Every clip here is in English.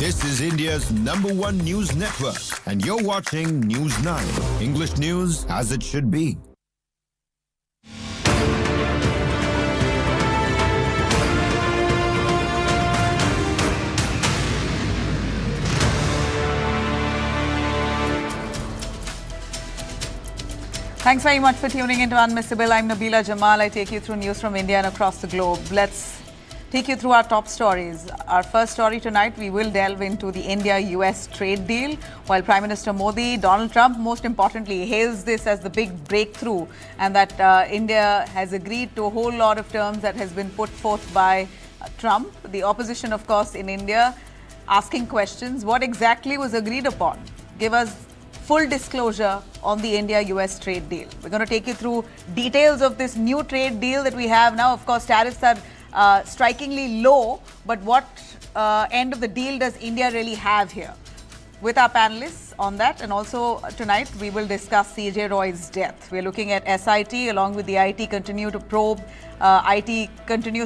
This is India's #1 news network, and you're watching News 9. English news as it should be. Thanks very much for tuning into Unmissable. I'm Nabila Jamal. I take you through news from India and across the globe. Let's take you through our top stories. Our first story tonight, we will delve into the India-US trade deal. While Prime Minister Modi, Donald Trump, most importantly, hails this as the big breakthrough, and that India has agreed to a whole lot of terms that has been put forth by Trump. The opposition, of course, in India, asking questions. What exactly was agreed upon? Give us full disclosure on the India-US trade deal. We're going to take you through details of this new trade deal that we have now. Of course, tariffs are strikingly low, but what end of the deal does India really have here? With our panelists on that, and also tonight we will discuss C.J. Roy's death. We're looking at SIT along with the IT continues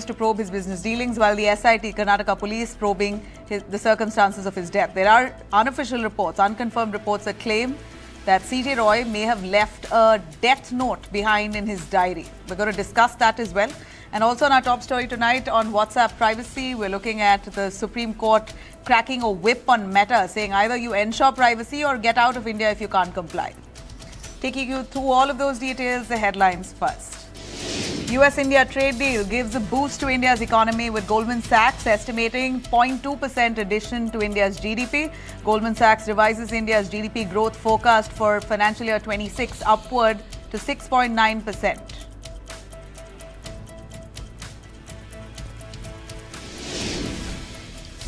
to probe his business dealings, while the SIT, Karnataka Police, probing the circumstances of his death. There are unofficial reports, unconfirmed reports that claim that C.J. Roy may have left a death note behind in his diary. We're going to discuss that as well. And also on our top story tonight on WhatsApp privacy, we're looking at the Supreme Court cracking a whip on Meta, saying either you ensure privacy or get out of India if you can't comply. Taking you through all of those details, the headlines first. US-India trade deal gives a boost to India's economy, with Goldman Sachs estimating 0.2% addition to India's GDP. Goldman Sachs revises India's GDP growth forecast for financial year 26 upward to 6.9%.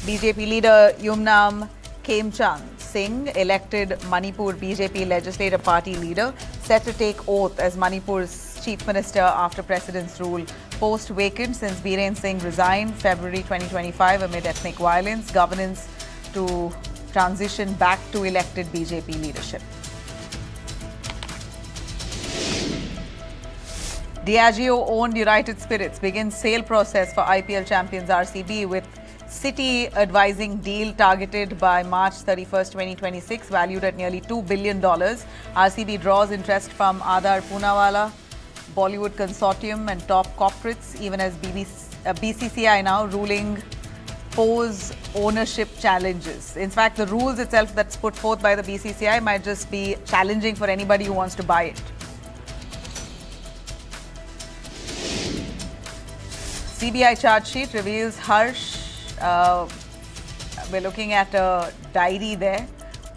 BJP leader Yumnam Khemchand Singh, elected Manipur BJP legislative party leader, set to take oath as Manipur's chief minister after president's rule. Post vacant since Biren Singh resigned February 2025 amid ethnic violence. Governance to transition back to elected BJP leadership. Diageo-owned United Spirits begins sale process for IPL champions RCB, with Citi advising deal targeted by March 31st, 2026, valued at nearly $2 billion. RCB draws interest from Adar Poonawalla, Bollywood Consortium and top corporates, even as BCCI now ruling pose ownership challenges. In fact, the rules itself that's put forth by the BCCI might just be challenging for anybody who wants to buy it. CBI charge sheet reveals Harsh. We're looking at a diary there,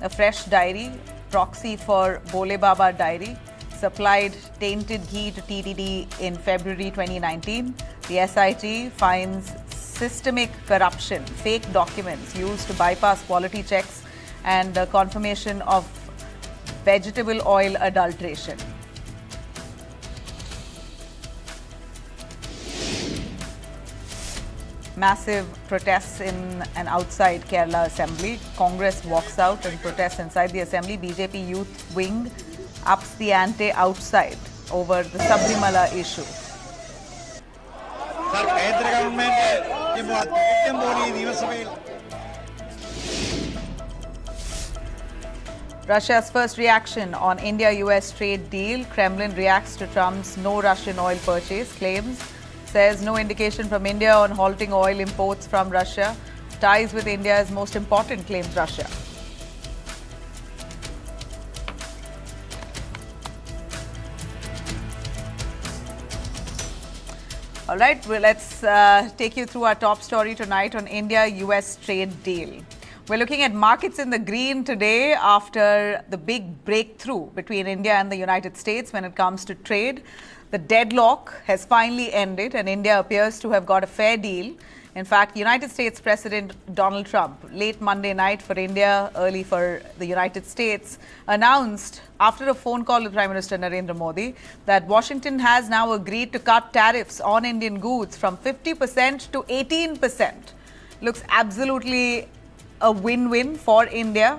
a fresh diary, proxy for Bole Baba diary, supplied tainted ghee to TTD in February 2019. The SIT finds systemic corruption, fake documents used to bypass quality checks, and confirmation of vegetable oil adulteration. Massive protests in and outside Kerala Assembly. Congress walks out and protests inside the Assembly. BJP youth wing ups the ante outside over the Sabrimala issue. Russia's first reaction on India-US trade deal. Kremlin reacts to Trump's no Russian oil purchase claims. Says no indication from India on halting oil imports from Russia. Ties with India is most important, claims Russia. All right, well, let's take you through our top story tonight on India-US trade deal. We're looking at markets in the green today after the big breakthrough between India and the United States when it comes to trade. The deadlock has finally ended and India appears to have got a fair deal. In fact, United States President Donald Trump, late Monday night for India, early for the United States, announced after a phone call with Prime Minister Narendra Modi that Washington has now agreed to cut tariffs on Indian goods from 50% to 18%. Looks absolutely a win-win for India.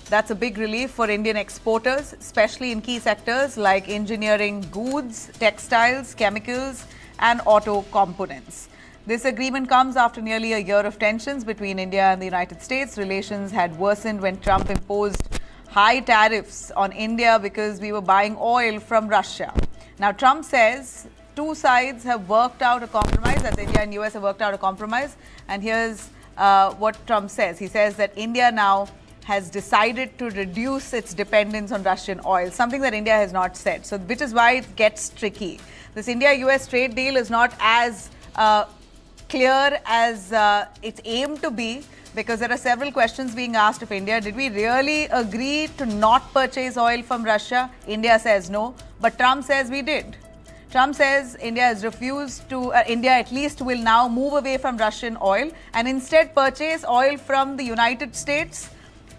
That's a big relief for Indian exporters, especially in key sectors like engineering goods, textiles, chemicals, and auto components. This agreement comes after nearly a year of tensions between India and the United States. Relations had worsened when Trump imposed high tariffs on India because we were buying oil from Russia. Now, Trump says two sides have worked out a compromise, that's India and US have worked out a compromise. And here's what Trump says. He says that India now has decided to reduce its dependence on Russian oil, something that India has not said. So, which is why it gets tricky. This India-US trade deal is not as clear as it's aimed to be, because there are several questions being asked of India. Did we really agree to not purchase oil from Russia? India says no, but Trump says we did. Trump says India has refused to, India at least will now move away from Russian oil and instead purchase oil from the United States,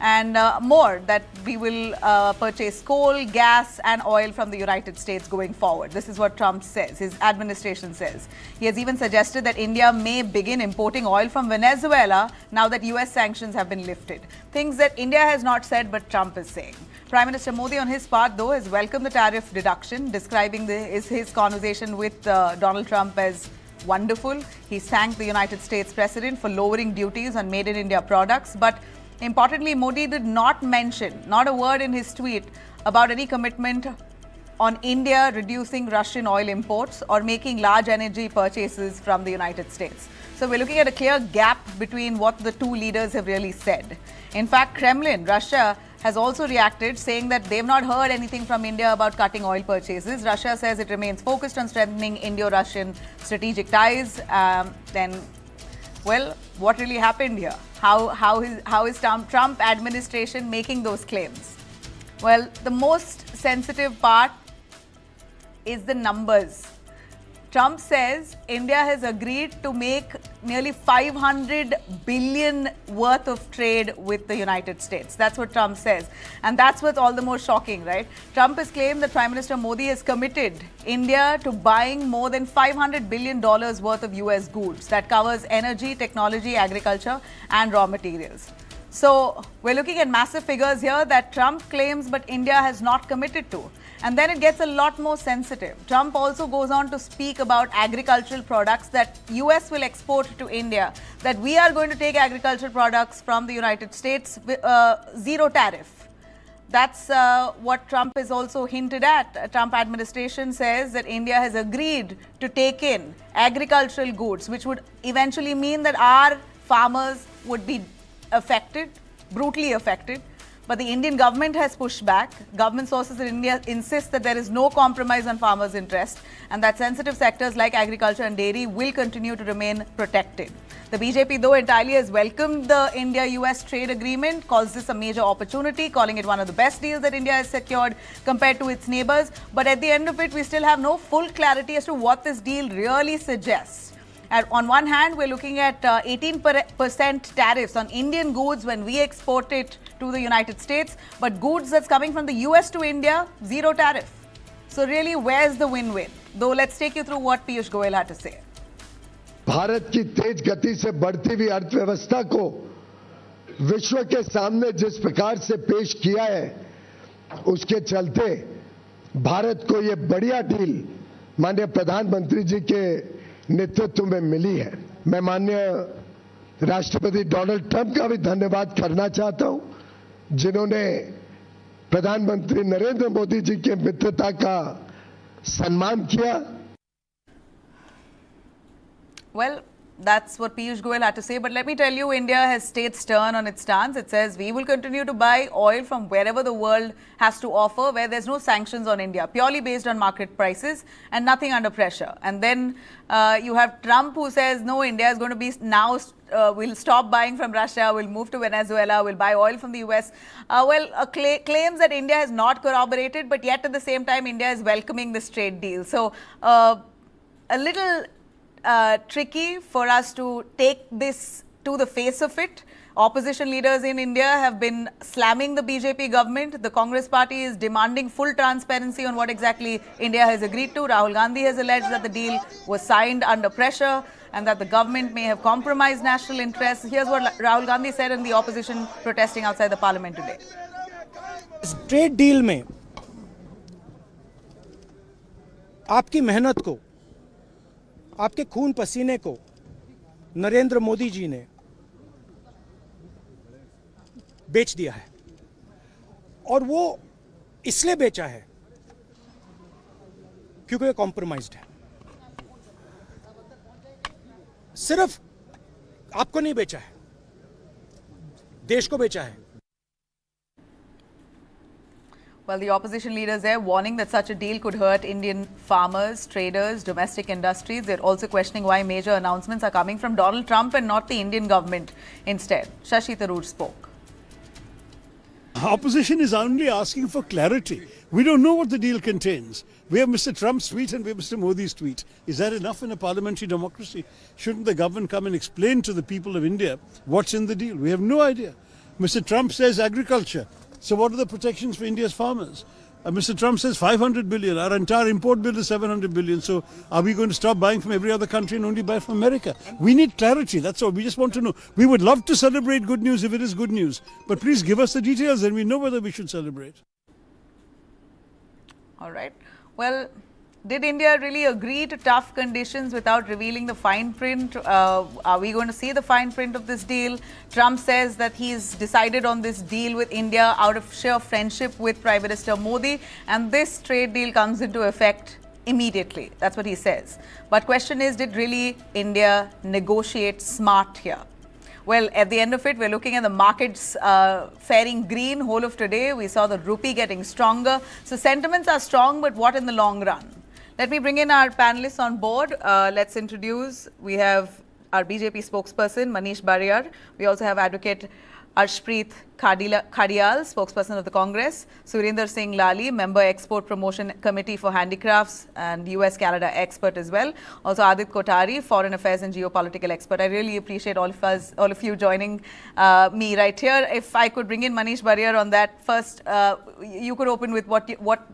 and more, that we will purchase coal, gas and oil from the United States going forward. This is what Trump says, his administration says. He has even suggested that India may begin importing oil from Venezuela now that US sanctions have been lifted. Things that India has not said, but Trump is saying. Prime Minister Modi, on his part, though, has welcomed the tariff deduction, describing his conversation with Donald Trump as wonderful. He's thanked the United States President for lowering duties on Made in India products. But importantly, Modi did not mention, not a word in his tweet, about any commitment on India reducing Russian oil imports or making large energy purchases from the United States. So we're looking at a clear gap between what the two leaders have really said. In fact, Kremlin, Russia, has also reacted, saying that they've not heard anything from India about cutting oil purchases. Russia says it remains focused on strengthening Indo-Russian strategic ties. Well, what really happened here? How is Trump administration making those claims? Well, the most sensitive part is the numbers. Trump says India has agreed to make nearly 500 billion worth of trade with the United States. That's what Trump says. And that's what's all the more shocking, right? Trump has claimed that Prime Minister Modi has committed India to buying more than $500 billion worth of US goods. That covers energy, technology, agriculture, and raw materials. So we're looking at massive figures here that Trump claims, but India has not committed to. And then it gets a lot more sensitive. Trump also goes on to speak about agricultural products that US will export to India, that we are going to take agricultural products from the United States with zero tariff. That's what Trump has also hinted at. Trump administration says that India has agreed to take in agricultural goods, which would eventually mean that our farmers would be affected, brutally affected. But the Indian government has pushed back. Government sources in India insist that there is no compromise on farmers' interest and that sensitive sectors like agriculture and dairy will continue to remain protected. The BJP, though, entirely has welcomed the India-US trade agreement, calls this a major opportunity, calling it one of the best deals that India has secured compared to its neighbors. But at the end of it, we still have no full clarity as to what this deal really suggests. On one hand, we're looking at 18% tariffs on Indian goods when we export it to the United States, but goods that's coming from the US to India, zero tariff. So really, where's the win-win? Though, let's take you through what Piyush Goyal had to say. Bharat की तेज गति से बढ़ती हुई अर्थव्यवस्था को विश्व के सामने जिस प्रकार से पेश किया है, उसके चलते भारत को ये बढ़िया डील माननीय प्रधानमंत्री जी के नेतृत्व में मिली है। मैं माननीय राष्ट्रपति डोनाल्ड ट्रंप का भी धन्यवाद करना चाहता हूं, जिन्होंने प्रधानमंत्री नरेंद्र मोदी जी के मित्रता का सम्मान किया। Well, that's what Piyush Goyal had to say. But let me tell you, India has stayed stern on its stance. It says we will continue to buy oil from wherever the world has to offer, where there's no sanctions on India, purely based on market prices and nothing under pressure. And then you have Trump, who says, no, India is going to be now, we'll stop buying from Russia, we'll move to Venezuela, we'll buy oil from the US. Claims that India has not corroborated, but yet at the same time, India is welcoming this trade deal. So a little tricky for us to take this to the face of it. Opposition leaders in India have been slamming the BJP government. The Congress party is demanding full transparency on what exactly India has agreed to. Rahul Gandhi has alleged that the deal was signed under pressure and that the government may have compromised national interests. Here's what Rahul Gandhi said in the opposition protesting outside the parliament today. इस trade deal में आपकी मेहनत को, आपके खून पसीने को नरेंद्र मोदी जी ने बेच दिया है, और वो इसलिए बेचा है क्योंकि ये कॉम्प्रोमाइज्ड है। सिर्फ आपको नहीं बेचा है, देश को बेचा है। Well, the opposition leaders there warning that such a deal could hurt Indian farmers, traders, domestic industries. They're also questioning why major announcements are coming from Donald Trump and not the Indian government instead. Shashi Tharoor spoke. Opposition is only asking for clarity. We don't know what the deal contains. We have Mr. Trump's tweet and we have Mr. Modi's tweet. Is that enough in a parliamentary democracy? Shouldn't the government come and explain to the people of India what's in the deal? We have no idea. Mr. Trump says agriculture. So what are the protections for India's farmers? Mr. Trump says 500 billion. Our entire import bill is 700 billion. So are we going to stop buying from every other country and only buy from America? We need clarity. That's all. We just want to know. We would love to celebrate good news if it is good news. But please give us the details and we know whether we should celebrate. All right. Well, did India really agree to tough conditions without revealing the fine print? Are we going to see the fine print of this deal? Trump says that he's decided on this deal with India out of sheer friendship with Prime Minister Modi, and this trade deal comes into effect immediately. That's what he says. But question is, did really India negotiate smart here? Well, at the end of it, we're looking at the markets faring green whole of today. We saw the rupee getting stronger. So sentiments are strong, but what in the long run? Let me bring in our panelists on board. Let's introduce. We have our BJP spokesperson, Manish Bariyar. We also have Advocate Arshpreet Khadial, spokesperson of the Congress. Surinder Singh Lali, member Export Promotion Committee for Handicrafts and US-Canada expert as well. Also Adit Kotari, Foreign Affairs and Geopolitical expert. I really appreciate all of you joining me right here. If I could bring in Manish Bariyar on that first, you could open with what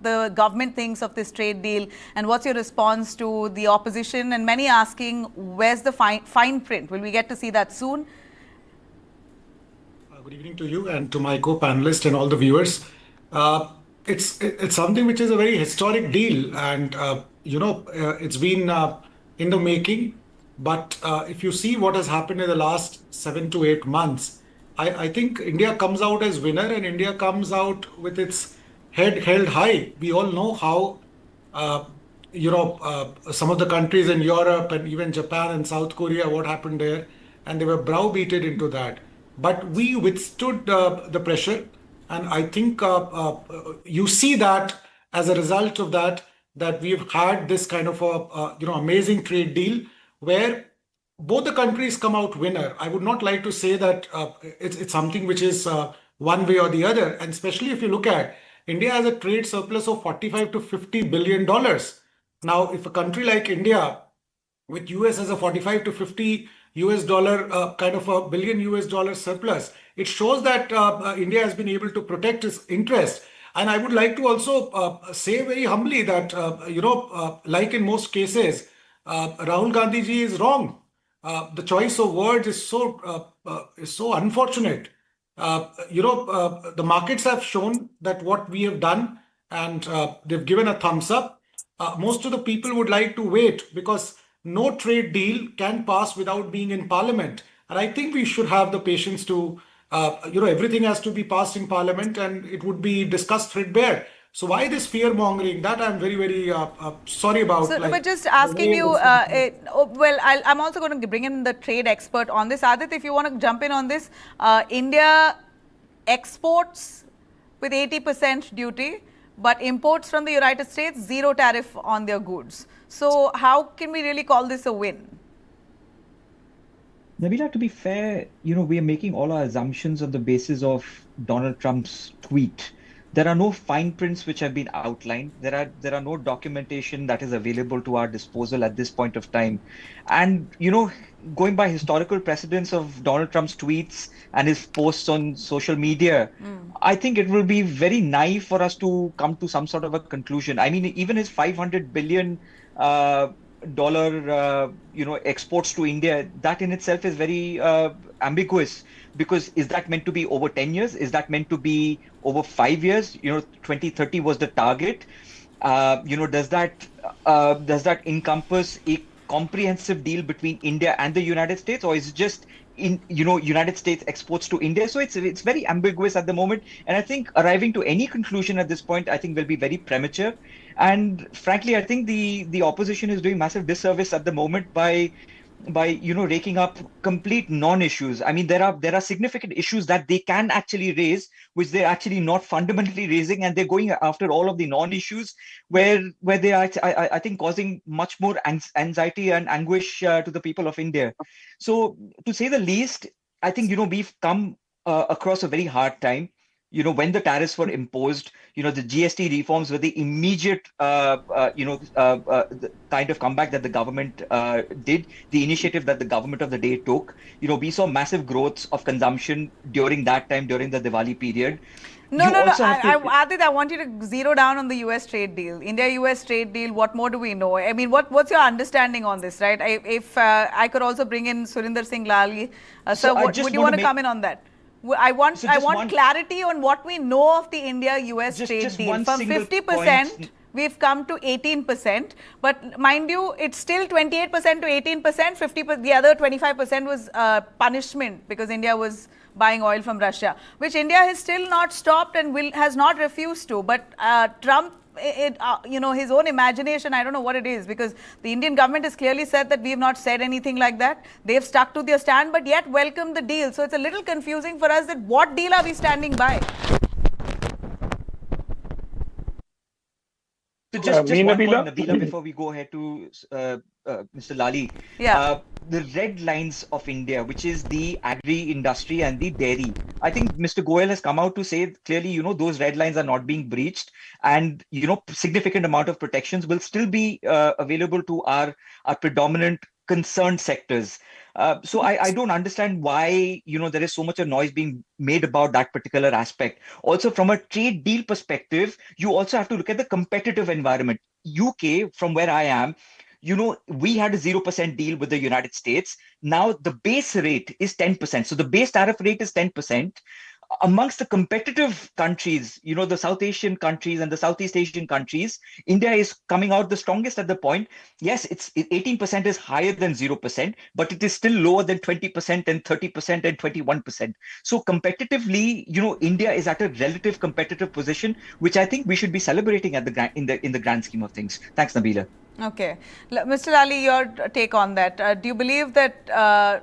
the government thinks of this trade deal and what's your response to the opposition, and many asking, where's the fine print? Will we get to see that soon? Good evening to you and to my co-panelists and all the viewers. It's something which is a very historic deal, and it's been in the making. But if you see what has happened in the last 7 to 8 months, I think India comes out as winner, and India comes out with its head held high. We all know how some of the countries in Europe and even Japan and South Korea, what happened there, and they were browbeaten into that. But we withstood the pressure, and I think you see that as a result of that we've had this kind of amazing trade deal where both the countries come out winner. I would not like to say that it's something which is one way or the other, and especially if you look at India has a trade surplus of 45 to 50 billion dollars. Now, if a country like India with US has a 45 to 50 US dollar kind of a billion US dollar surplus, it shows that India has been able to protect its interest. And I would like to also say very humbly that like in most cases, Rahul Gandhi ji is wrong. The choice of words is so unfortunate. The markets have shown that what we have done, and they've given a thumbs up. Most of the people would like to wait because no trade deal can pass without being in parliament. And I think we should have the patience to, everything has to be passed in parliament and it would be discussed threadbare. So why this fear mongering? That I'm very, very sorry about. So, but just asking you, I'm also going to bring in the trade expert on this. Adit, if you want to jump in on this, India exports with 80% duty, but imports from the United States, 0 tariff on their goods. So how can we really call this a win? Nabila, to be fair, we are making all our assumptions on the basis of Donald Trump's tweet. There are no fine prints which have been outlined. There are no documentation that is available to our disposal at this point of time. And, going by historical precedents of Donald Trump's tweets and his posts on social media, I think it will be very naive for us to come to some sort of a conclusion. I mean, even his $500 billion exports to India, that in itself is very ambiguous, because is that meant to be over 10 years? Is that meant to be over 5 years? 2030 was the target. Does that encompass comprehensive deal between India and the United States, or is it just United States exports to India? So it's very ambiguous at the moment, and I think arriving to any conclusion at this point, I think, will be very premature. And frankly, I think the opposition is doing massive disservice at the moment by raking up complete non-issues. I mean, there are significant issues that they can actually raise, which they're actually not fundamentally raising, and they're going after all of the non-issues where they are, I think, causing much more anxiety and anguish to the people of India. So, to say the least, I think we've come across a very hard time. When the tariffs were imposed, the GST reforms were the immediate, the kind of comeback that the government did, the initiative that the government of the day took. We saw massive growth of consumption during that time, during the Diwali period. No. Adit, I want you to zero down on the US trade deal. India-US trade deal, what more do we know? I mean, what's your understanding on this, right? If I could also bring in Surinder Singh Lali. Sir, would you want to come in on that? I want clarity on what we know of the India-US trade deal. From 50%, we've come to 18%. But mind you, it's still 28% to 18%. 50%, the other 25% was punishment because India was buying oil from Russia, which India has still not stopped and has not refused to. But Trump, his own imagination, I don't know what it is, because the Indian government has clearly said that we have not said anything like that. They've stuck to their stand, but yet welcomed the deal. So it's a little confusing for us that what deal are we standing by? So just one point, Nabila, before we go ahead to Mr. Lali. Yeah. The red lines of India, which is the agri industry and the dairy. I think Mr. Goyal has come out to say clearly, those red lines are not being breached, and, significant amount of protections will still be available to our predominant concerned sectors. So I don't understand why, there is so much of noise being made about that particular aspect. Also, from a trade deal perspective, you also have to look at the competitive environment. UK, from where I am, we had a 0% deal with the United States. Now the base rate is 10%. So the base tariff rate is 10%. Amongst the competitive countries, the South Asian countries and the Southeast Asian countries, India is coming out the strongest at the point. Yes, 18% is higher than 0%, but it is still lower than 20% and 30% and 21%. So competitively, India is at a relative competitive position, which I think we should be celebrating in the grand scheme of things. Thanks, Nabila. Okay. Mr. Lali, your take on that. Do you believe that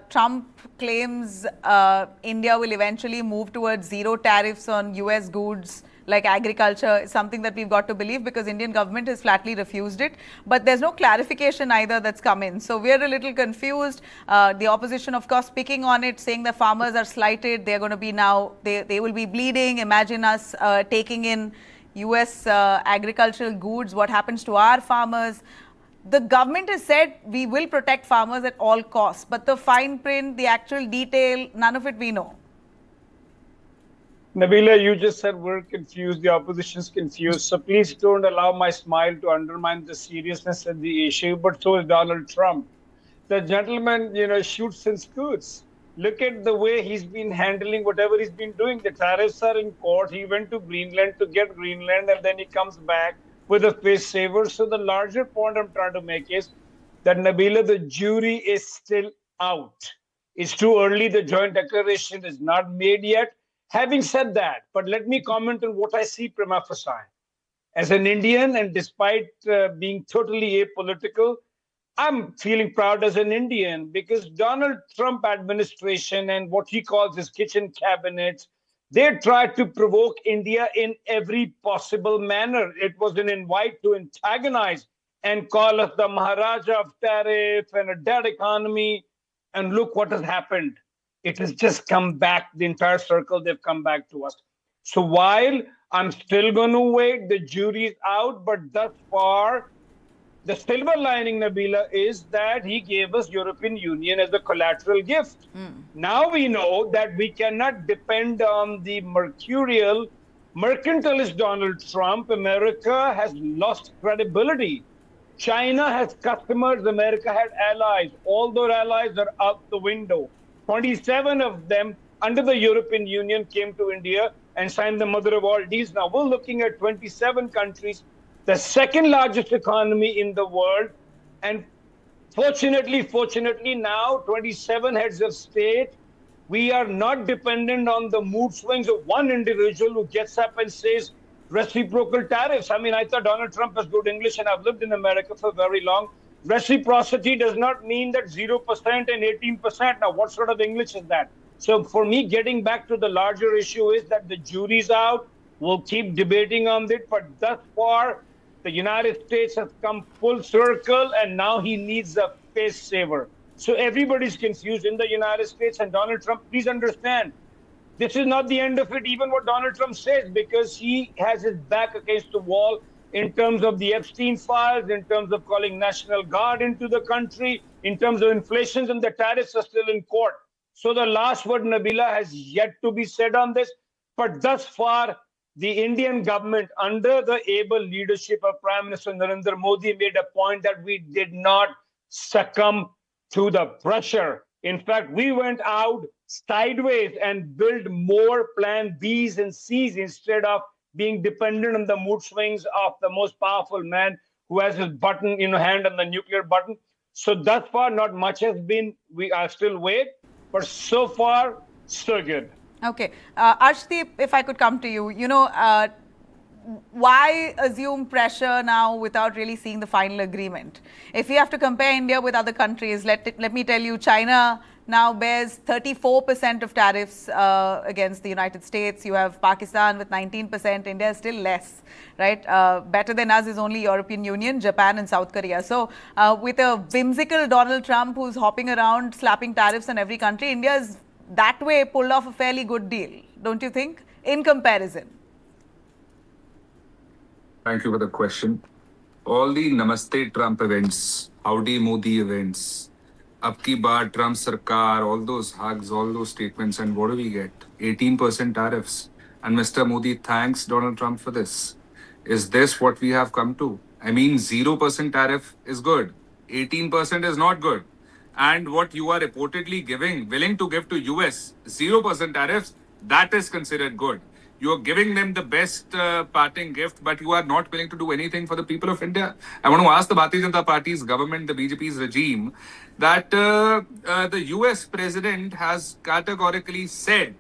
Trump claims India will eventually move towards zero tariffs on US goods like agriculture is something that we've got to believe, because Indian government has flatly refused it, but there's no clarification either that's come in. So we're a little confused. The opposition, of course, picking on it, saying the farmers are slighted. They're going to be now, they will be bleeding. Imagine us taking in US agricultural goods. What happens to our farmers? The government has said we will protect farmers at all costs, but the fine print, the actual detail, none of it we know. Nabila, you just said we're confused, the opposition's confused, so please don't allow my smile to undermine the seriousness of the issue, but so is Donald Trump. The gentleman, shoots and scoots. Look at the way he's been handling whatever he's been doing. The tariffs are in court. He went to Greenland to get Greenland, and then he comes back with a face saver. So the larger point I'm trying to make is that, Nabila, the jury is still out. It's too early. The joint declaration is not made yet. Having said that, but let me comment on what I see prima facie. As an Indian, and despite being totally apolitical, I'm feeling proud as an Indian, because Donald Trump administration and what he calls his kitchen cabinet, they tried to provoke India in every possible manner. It was an invite to antagonize and call us the Maharaja of tariff and a dead economy. And look what has happened. It has just come back, the entire circle, they've come back to us. So while I'm still going to wait, the jury's out, but thus far, the silver lining, Nabila, is that he gave us European Union as a collateral gift. Now we know that we cannot depend on the mercantilist Donald Trump. America has lost credibility. China has customers. America had allies. All those allies are out the window. 27 of them under the European Union came to India and signed the mother of all deals. Now we're looking at 27 countries, the second largest economy in the world, and Fortunately, now 27 heads of state, we are not dependent on the mood swings of one individual who gets up and says reciprocal tariffs. I mean, I thought Donald Trump has good English, and I've lived in America for very long. Reciprocity does not mean that 0% and 18%. Now, what sort of English is that? So for me, getting back to the larger issue is that the jury's out. We'll keep debating on it, but thus far, the United States has come full circle, and now he needs a face saver. So everybody's confused in the United States, and Donald Trump, please understand, this is not the end of it, even what Donald Trump says, because he has his back against the wall in terms of the Epstein files, in terms of calling National Guard into the country, in terms of inflations, and the tariffs are still in court. So the last word, Nabila, has yet to be said on this. But thus far, the Indian government, under the able leadership of Prime Minister Narendra Modi, made a point that we did not succumb to the pressure. In fact, we went out sideways and built more plan Bs and Cs instead of being dependent on the mood swings of the most powerful man who has his button, hand on the nuclear button. So thus far, not much has been. We are still wait, but so far, so good. Okay. Arshdeep, if I could come to you, why assume pressure now without really seeing the final agreement? If you have to compare India with other countries, let me tell you, China now bears 34% of tariffs against the United States. You have Pakistan with 19%. India is still less, right? Better than us is only European Union, Japan and South Korea. So with a whimsical Donald Trump who's hopping around slapping tariffs on every country, India is that way pulled off a fairly good deal, don't you think, in comparison? Thank you for the question. All the Namaste Trump events, Howdy Modi events, Ab ki baar Trump Sarkar, all those hugs, all those statements, and what do we get? 18% tariffs. And Mr. Modi thanks Donald Trump for this. Is this what we have come to? I mean, 0% tariff is good. 18% is not good. And what you are reportedly willing to give to US, 0% tariffs, that is considered good. You are giving them the best parting gift, but you are not willing to do anything for the people of India. I want to ask the Bharatiya Janata Party's government, the BJP's regime, that the US president has categorically said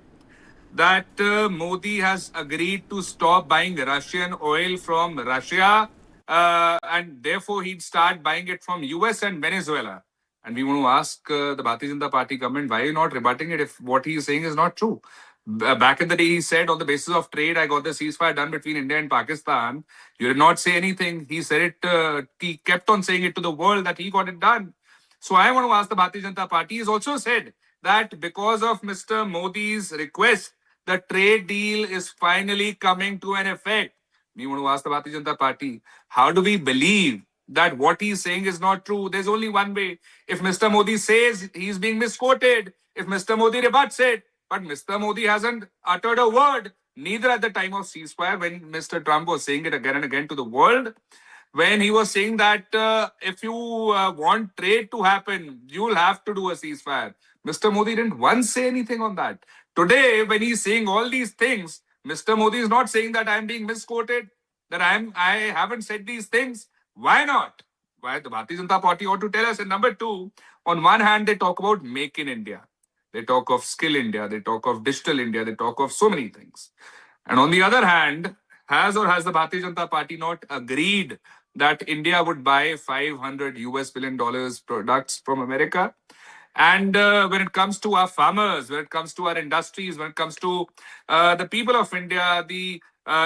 that Modi has agreed to stop buying Russian oil from Russia, and therefore he'd start buying it from US and Venezuela. And we want to ask the Bharatiya Janata Party government, why are you not rebutting it if what he is saying is not true? Back in the day, he said, on the basis of trade, I got the ceasefire done between India and Pakistan. You did not say anything. He said it, he kept on saying it to the world that he got it done. So I want to ask the Bharatiya Janata Party. He's also said that because of Mr. Modi's request, the trade deal is finally coming to an effect. We want to ask the Bharatiya Janata Party, how do we believe that what he's saying is not true? There's only one way. If Mr. Modi says he's being misquoted, if Mr. Modi rebuts it, but Mr. Modi hasn't uttered a word, neither at the time of ceasefire when Mr. Trump was saying it again and again to the world, when he was saying that if you want trade to happen, you'll have to do a ceasefire. Mr. Modi didn't once say anything on that. Today, when he's saying all these things, Mr. Modi is not saying that I'm being misquoted, that I haven't said these things. Why not? Why the Bharatiya Janata Party ought to tell us. And number two, on one hand, they talk about Make in India. They talk of Skill India. They talk of Digital India. They talk of so many things. And on the other hand, has the Bharatiya Janata Party not agreed that India would buy $500 billion products from America? And when it comes to our farmers, when it comes to our industries, when it comes to the people of India, the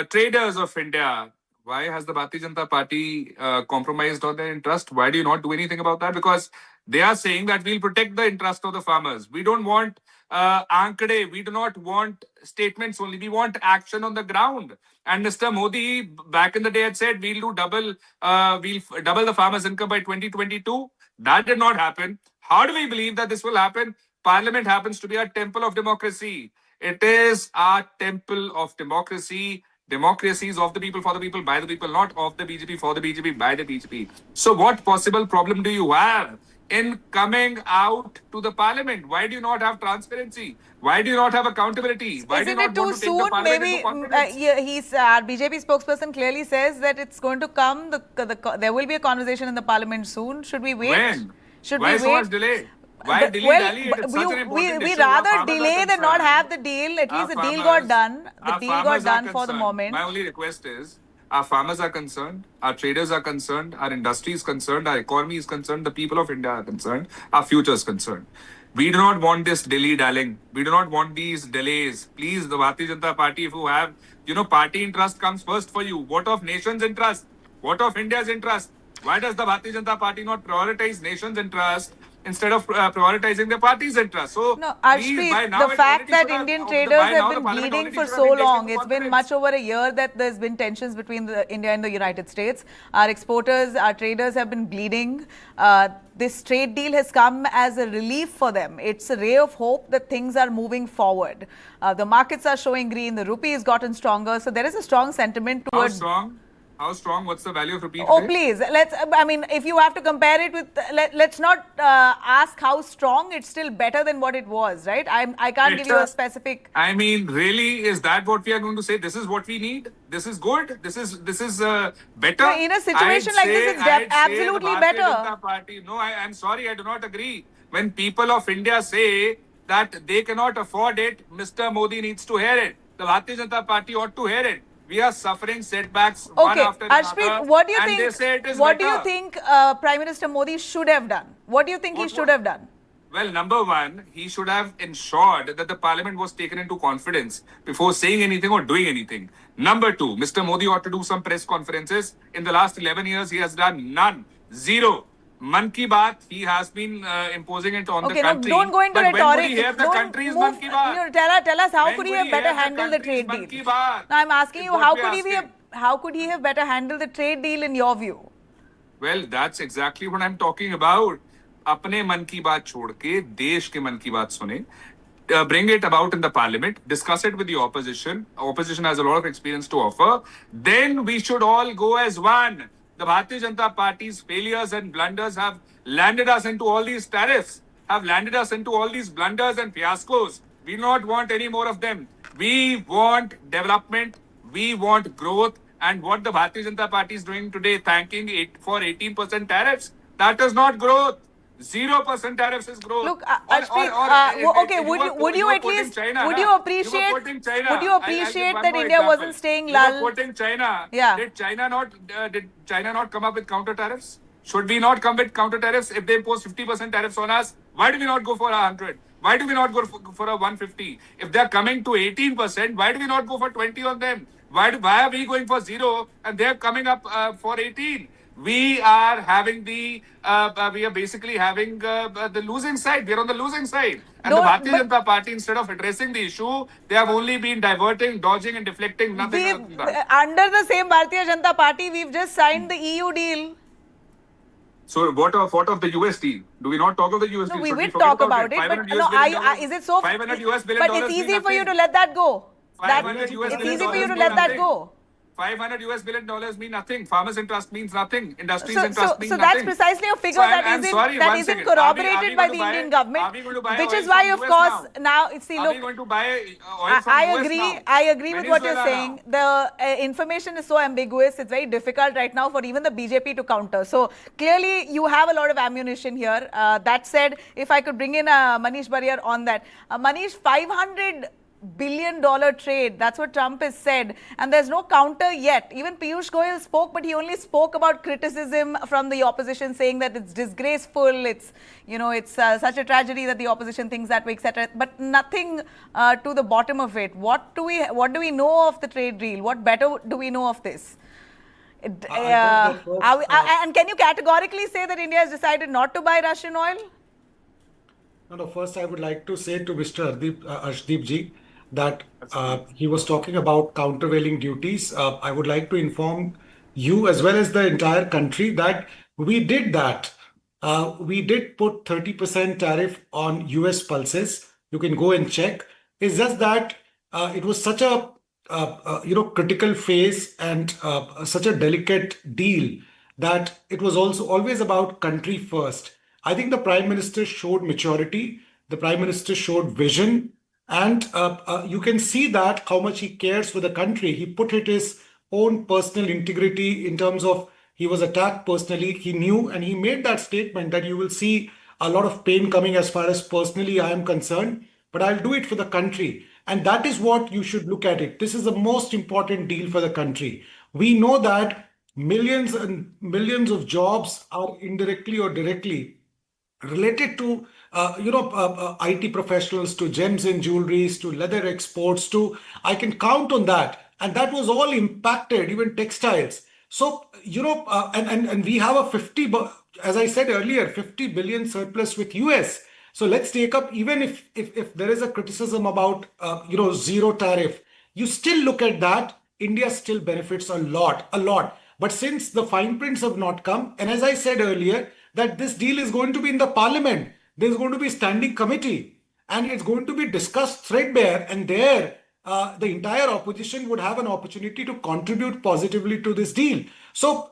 traders of India, why has the Bharatiya Janata Party compromised on their interest? Why do you not do anything about that? Because they are saying that we'll protect the interest of the farmers. We don't want ankade. We do not want statements only. We want action on the ground. And Mr. Modi, back in the day, had said we'll double the farmers' income by 2022. That did not happen. How do we believe that this will happen? Parliament happens to be a temple of democracy. It is our temple of democracy. Democracy is of the people, for the people, by the people, not of the BJP, for the BJP, by the BJP. So what possible problem do you have in coming out to the parliament? Why do you not have transparency? Why do you not have accountability? Why do you not want to take the parliament into confidence? Maybe our BJP spokesperson clearly says that it's going to come. There will be a conversation in the parliament soon. Should we wait? When? Should Why we so wait? much delay? Why Well, dilly-dally? It's such an important we issue. Our rather farmers are delay than not concerned. have the deal. At Our least the deal farmers- got done. The our deal got farmers are done for the concerned. moment. My only request is, our farmers are concerned, our traders are concerned, our industry is concerned, our economy is concerned, the people of India are concerned, our future is concerned. We do not want this dilly-dallying. We do not want these delays. Please, the Bharatiya Janata Party, if you have, party interest comes first for you. What of nation's interest? What of India's interest? Why does the Bharatiya Janata Party not prioritize nation's interest instead of prioritizing the party's interest? So, No, please, by Arshpreet, now the it fact already that should have- Indian by traders now have the been parliament bleeding already for should have so been taken long, to it's been confidence. much over a year that there's been tensions between India and the United States. Our exporters, our traders have been bleeding. This trade deal has come as a relief for them. It's a ray of hope that things are moving forward. The markets are showing green. The rupee has gotten stronger. So there is a strong sentiment How towards... strong? How strong? What's the value of rupee Oh, today? please. If you have to compare it with, let's not ask how strong. It's still better than what it was, right? I can't give you a specific. I mean, really, is that what we are going to say? This is what we need. This is good. This is better. No, in a situation like this, it's absolutely better. I'm sorry, I do not agree. When people of India say that they cannot afford it, Mr. Modi needs to hear it. The Bharatiya Janata Party ought to hear it. We are suffering setbacks one after Arshpreet, another. what do you and think? They say it is what better. do you think Prime Minister Modi should have done? What do you think he should have done? Well, number one, he should have ensured that the parliament was taken into confidence before saying anything or doing anything. Number two, Mr. Modi ought to do some press conferences. In the last 11 years, he has done none. Zero. Man Ki Baat, he has been imposing it on the country. Don't go into but rhetoric. when would he hear the country's Man Ki Baat? Tell us how When could he would have he better hear the handled the country's trade Man deal? Ki Baat? Now I'm asking you, Is how what could we're asking. how could he have better handled the trade deal in your view? Well, that's exactly what I'm talking about. अपने मन की बात छोड़ के देश के मन की बात सुने. Bring it about in the parliament, discuss it with the opposition. Opposition has a lot of experience to offer. Then we should all go as one. The Bharatiya Janata Party's failures and blunders have landed us into all these tariffs, have landed us into all these blunders and fiascos. We do not want any more of them. We want development. We want growth. And what the Bharatiya Janata Party is doing today, thanking it for 18% tariffs, that is not growth. 0% tariffs is growth. Look, okay, would you at least appreciate that India wasn't staying lull? You were quoting China. Yeah. Did China not come up with counter tariffs? Should we not come with counter tariffs? If they impose 50% tariffs on us, why do we not go for 100? Why do we not go for a 150? If they're coming to 18%, why do we not go for 20 on them? Why are we going for 0 and they're coming up for 18? We are having we are basically having the losing side. We are on the losing side. And the Bharatiya Janata Party, instead of addressing the issue, they have only been diverting, dodging and deflecting. Nothing under the same Bharatiya Janata Party, we've just signed the EU deal. So what of the US deal? Do we not talk of the US deal? No, we will talk about it. But is it so? $500 billion. But it's easy for you to let that go. It's easy for you to let that go. $500 billion mean nothing. Farmers' interest means nothing. Industry's interest means nothing. So nothing. that's precisely a figure that isn't corroborated by the Indian government. Which is why, of course, now see, look. Are we going to buy oil from US now? I agree with what you're saying. The information is so ambiguous. It's very difficult right now for even the BJP to counter. So clearly, you have a lot of ammunition here. That said, if I could bring in Manish Barrier on that. Manish, $500 billion trade, that's what Trump has said, and there's no counter yet. Even Piyush Goyal spoke, but he only spoke about criticism from the opposition, saying that it's disgraceful, it's such a tragedy that the opposition thinks that way, etc. But nothing to the bottom of it. What do we know of the trade deal? What better do we know of this? And can you categorically say that India has decided not to buy Russian oil? No, first I would like to say to Mr. Arshdeep ji that he was talking about countervailing duties. I would like to inform you as well as the entire country that we did that. We did put 30% tariff on US pulses. You can go and check. It's just that it was such a critical phase and such a delicate deal that it was also always about country first. I think the Prime Minister showed maturity. The Prime Minister showed vision. And you can see that how much he cares for the country. He put his own personal integrity in terms of He was attacked personally. He knew, and he made that statement that you will see a lot of pain coming as far as personally I am concerned, but I'll do it for the country. And that is what you should look at it. This is the most important deal for the country. We know that millions and millions of jobs are indirectly or directly related to IT professionals, to gems and jewelries, to leather exports, to I can count on that, and that was all impacted, even textiles. So and we have a as I said earlier, 50 billion surplus with US. So let's take up, even if there is a criticism about zero tariff, you still look at that. India still benefits a lot. But since the fine prints have not come, and as I said earlier, that this deal is going to be in the parliament, there's going to be a standing committee, and it's going to be discussed threadbare, and there the entire opposition would have an opportunity to contribute positively to this deal. So,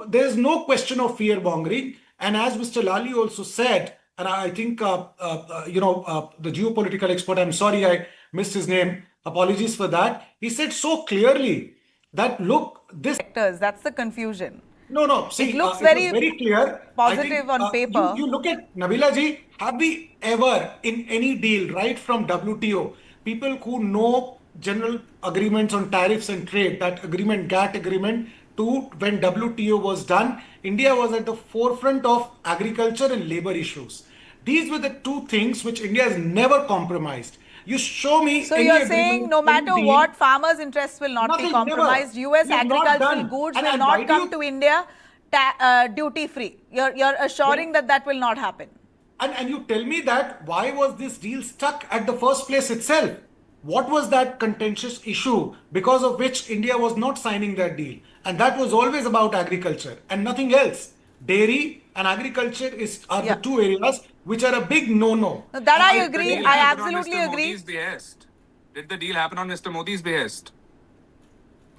there's no question of fear mongering. And as Mr. Lali also said, and I think, the geopolitical expert, I'm sorry I missed his name, apologies for that. He said so clearly that, look, this... That's the confusion. No. See, it looks it was very clear. Positive on paper. You look at, Nabila ji, have we ever in any deal, right from WTO, people who know general agreements on tariffs and trade, that agreement, GATT agreement, to when WTO was done, India was at the forefront of agriculture and labor issues. These were the two things which India has never compromised. You show me. So you're saying no matter what, farmers' interests will not be compromised. US agricultural goods will not come to India duty free. You're assuring that will not happen. And you tell me that why was this deal stuck at the first place itself? What was that contentious issue because of which India was not signing that deal? And that was always about agriculture and nothing else. Dairy and agriculture are the two areas which are a big no-no. That I agree. I absolutely agree. Did the deal happen on Mr. Modi's behest?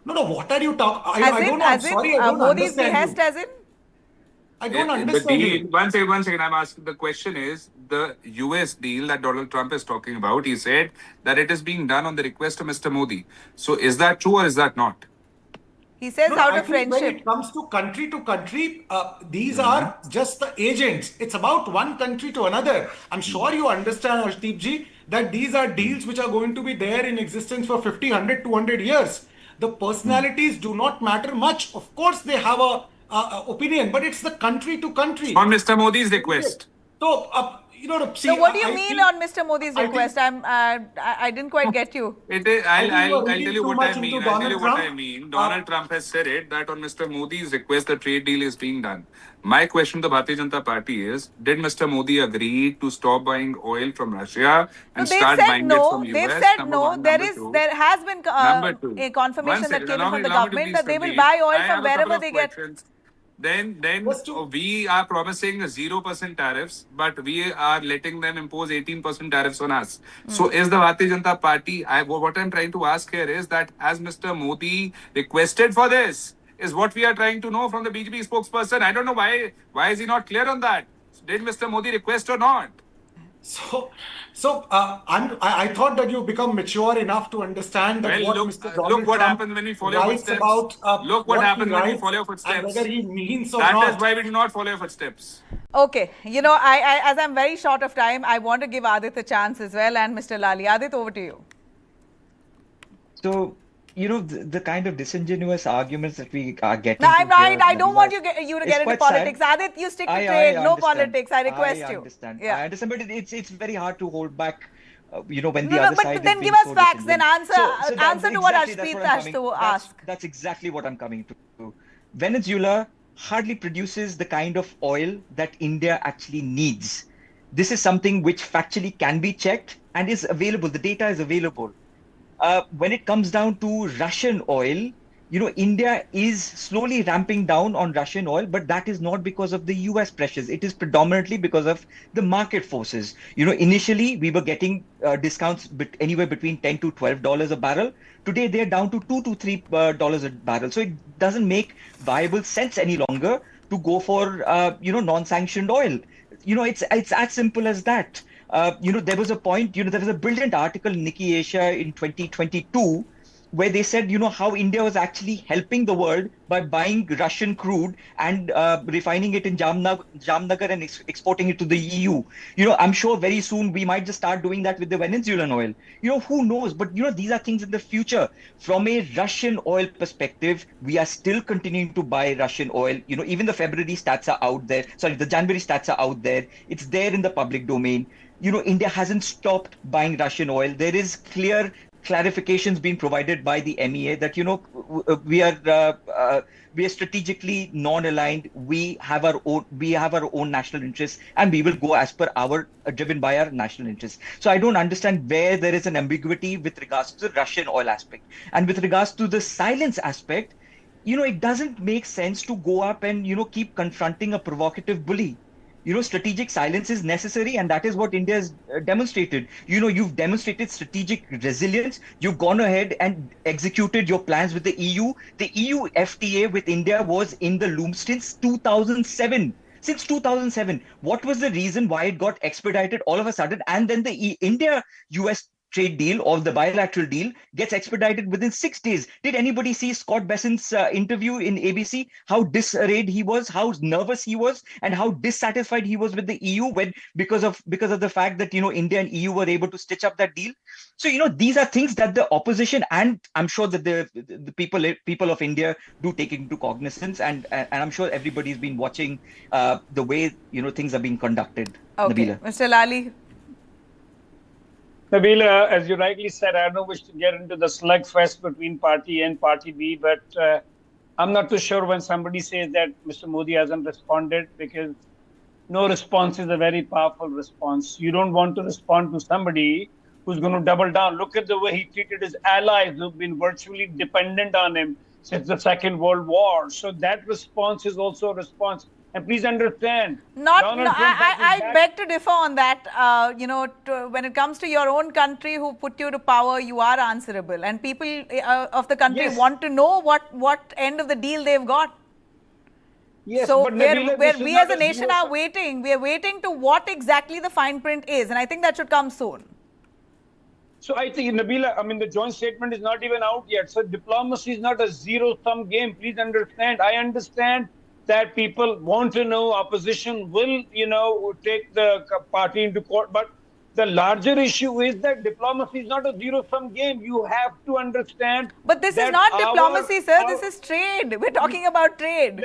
No. What are you talking? I don't know. I'm sorry, I don't Modi's understand behest you. As in? I don't understand you. One second. I'm asking. The question is the US deal that Donald Trump is talking about. He said that it is being done on the request of Mr. Modi. So is that true or is that not? He says out of friendship. When it comes to country, these are just the agents. It's about one country to another. I'm sure you understand, Arshdeep ji, that these are deals which are going to be there in existence for 50, 100, 200 years. The personalities do not matter much. Of course, they have a opinion, but it's the country to country. On Mr. Modi's request. So, so what do you mean on Mr. Modi's request? I didn't quite get you. I'll tell you what I mean. Donald Trump has said it, that on Mr. Modi's request, the trade deal is being done. My question to the Bharatiya Janata Party is, did Mr. Modi agree to stop buying oil from Russia and start buying it from US? They've said no. There has been a confirmation that came from the government that they will buy oil from wherever they get. Then we are promising 0% tariffs, but we are letting them impose 18% tariffs on us. So is the Bharatiya Janata Party, what I'm trying to ask here is that as Mr. Modi requested for this, is what we are trying to know from the BJP spokesperson. I don't know why is he not clear on that? Did Mr. Modi request or not? I thought that you've become mature enough to understand that look what happens when we follow your footsteps. Look what happens when we follow your footsteps. And whether he means or not. That is why we do not follow your footsteps. Okay. As I'm very short of time, I want to give Adit a chance as well, and Mr. Lali. Adit, over to you. So, the kind of disingenuous arguments that we are getting. No, I don't want you to get into politics. Sad. Adit, you stick to trade, no politics. I request you. I understand, but it's very hard to hold back. When the other but side. Then give us facts. Then answer to what Arshpreet has to ask. That's exactly what I'm coming to. Venezuela hardly produces the kind of oil that India actually needs. This is something which factually can be checked and is available. The data is available. When it comes down to Russian oil, India is slowly ramping down on Russian oil, but that is not because of the US pressures. It is predominantly because of the market forces. Initially we were getting discounts anywhere between $10 to $12 a barrel. Today they're down to $2 to $3 a barrel. So it doesn't make viable sense any longer to go for non-sanctioned oil. It's as simple as that. There was a point, there was a brilliant article in Nikkei Asia in 2022 where they said, how India was actually helping the world by buying Russian crude and refining it in Jamnagar and exporting it to the EU. I'm sure very soon we might just start doing that with the Venezuelan oil. Who knows? But, these are things in the future. From a Russian oil perspective, we are still continuing to buy Russian oil. Even the February stats are out there. Sorry, the January stats are out there. It's there in the public domain. India hasn't stopped buying Russian oil. There is clear clarifications being provided by the MEA that we are strategically non-aligned. We have our own national interests, and we will go as per our driven by our national interests. So I don't understand where there is an ambiguity with regards to the Russian oil aspect, and with regards to the silence aspect. It doesn't make sense to go up and keep confronting a provocative bully. Strategic silence is necessary, and that is what India has demonstrated. You've demonstrated strategic resilience. You've gone ahead and executed your plans with the EU. The EU FTA with India was in the loom since 2007. Since 2007, what was the reason why it got expedited all of a sudden? And then the India-US trade deal or the bilateral deal gets expedited within 6 days. Did anybody see Scott Bessent's interview in ABC? How disarrayed he was, how nervous he was, and how dissatisfied he was with the EU because of the fact that India and EU were able to stitch up that deal. So these are things that the opposition, and I'm sure that the people of India do take into cognizance, and I'm sure everybody's been watching the way things are being conducted. Okay, Nabila. Mr. Lally. Nabila, as you rightly said, I don't wish to get into the slugfest between party A and party B, but I'm not too sure when somebody says that Mr. Modi hasn't responded, because no response is a very powerful response. You don't want to respond to somebody who's going to double down. Look at the way he treated his allies who've been virtually dependent on him since the Second World War. So that response is also a response. And please understand, I beg to differ on that. When it comes to your own country who put you to power, you are answerable. And people of the country want to know what end of the deal they've got. Yes, so but Nabila, we as a nation are waiting. We are waiting to what exactly the fine print is. And I think that should come soon. So I think, Nabila, the joint statement is not even out yet. So diplomacy is not a zero-sum game. Please understand. I understand that people want to know, opposition will, take the party into court. But the larger issue is that diplomacy is not a zero-sum game. You have to understand. But this is not diplomacy, sir. This is trade. We're talking about trade.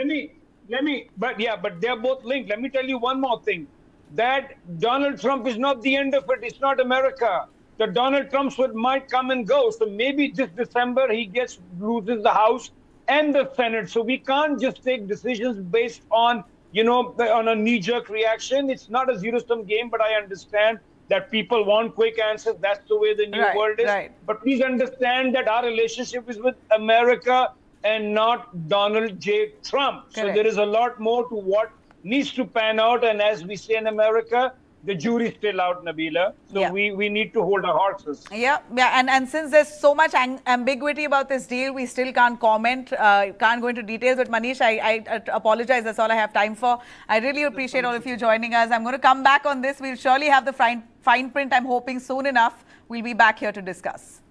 But they're both linked. Let me tell you one more thing. That Donald Trump is not the end of it. It's not America. The Donald Trumps might come and go. So maybe this December he loses the House and the Senate. So we can't just take decisions based on, on a knee-jerk reaction. It's not a zero-sum game, but I understand that people want quick answers. That's the way the new world is. Right. But please understand that our relationship is with America and not Donald J. Trump. Correct. So there is a lot more to what needs to pan out. And as we say in America, the jury's still out, Nabila. So we need to hold our horses. Yeah. And since there's so much ambiguity about this deal, we still can't comment, can't go into details. But Manish, I apologize. That's all I have time for. I really appreciate all of you joining us. I'm going to come back on this. We'll surely have the fine print, I'm hoping, soon enough. We'll be back here to discuss.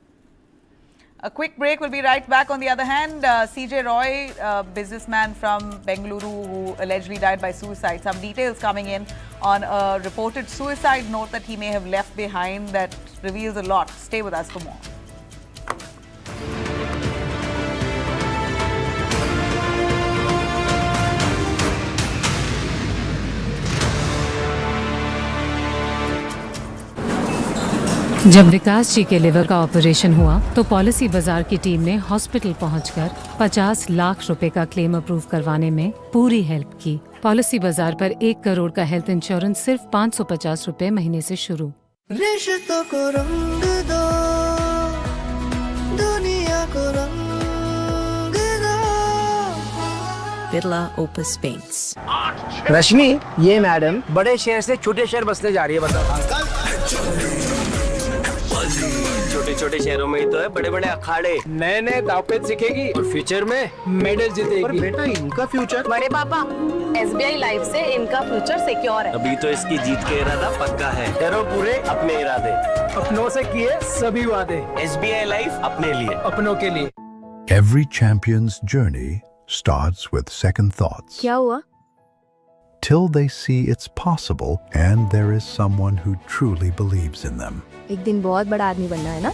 A quick break. We'll be right back. On the other hand, C.J. Roy, businessman from Bengaluru who allegedly died by suicide. Some details coming in on a reported suicide note that he may have left behind that reveals a lot. Stay with us for more. जब विकास जी के liver का operation हुआ तो policy बाजार की team ने hospital पहुंचकर 50 लाख रुपए का क्लेम अप्रूव करवाने में पूरी हेल्प की। पॉलिसी बाजार पर 1 करोड़ का हेल्थ इंश्योरेंस सिर्फ 550 रुपए महीने से शुरू। रिश्तों को रंग दो, दुनिया को रंग दो। Birla opus paints. रश्मि, ये मैडम बड़े शहर से छोटे शहर बसने जा रही है, बताओ। छोटे छोटे शहरों में ही तो है बड़े बड़े अखाड़े। नए नए दावपेच सीखेगी और फ्यूचर में मेडल जीतेगी। पर बेटा इनका फ्यूचर? बड़े पापा, SBI लाइफ से इनका फ्यूचर सिक्योर है। अभी तो इसकी जीत का इरादा पक्का है। करो पूरे अपने इरादे, अपनों से किए सभी वादे। SBI लाइफ अपने लिए, अपनों के लिए। Every champion's journey starts with second thoughts. क्या हुआ? Till they see it's possible and there is someone who truly believes in them. एक दिन बहुत बड़ा आदमी बनना है ना?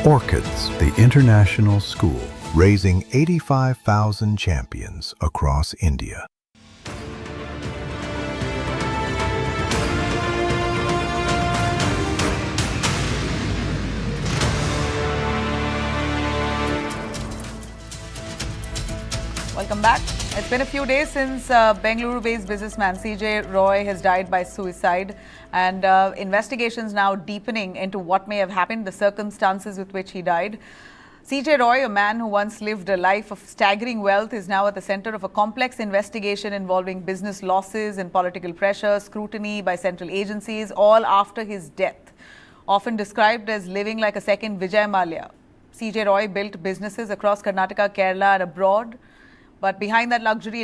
Orchids, the international school, raising 85,000 champions across India. Welcome back. It's been a few days since Bengaluru-based businessman C.J. Roy has died by suicide, and investigations now deepening into what may have happened, the circumstances with which he died. C.J. Roy, a man who once lived a life of staggering wealth, is now at the center of a complex investigation involving business losses and political pressure, scrutiny by central agencies, all after his death. Often described as living like a second Vijay Mallya, C.J. Roy built businesses across Karnataka, Kerala and abroad. But behind that luxury,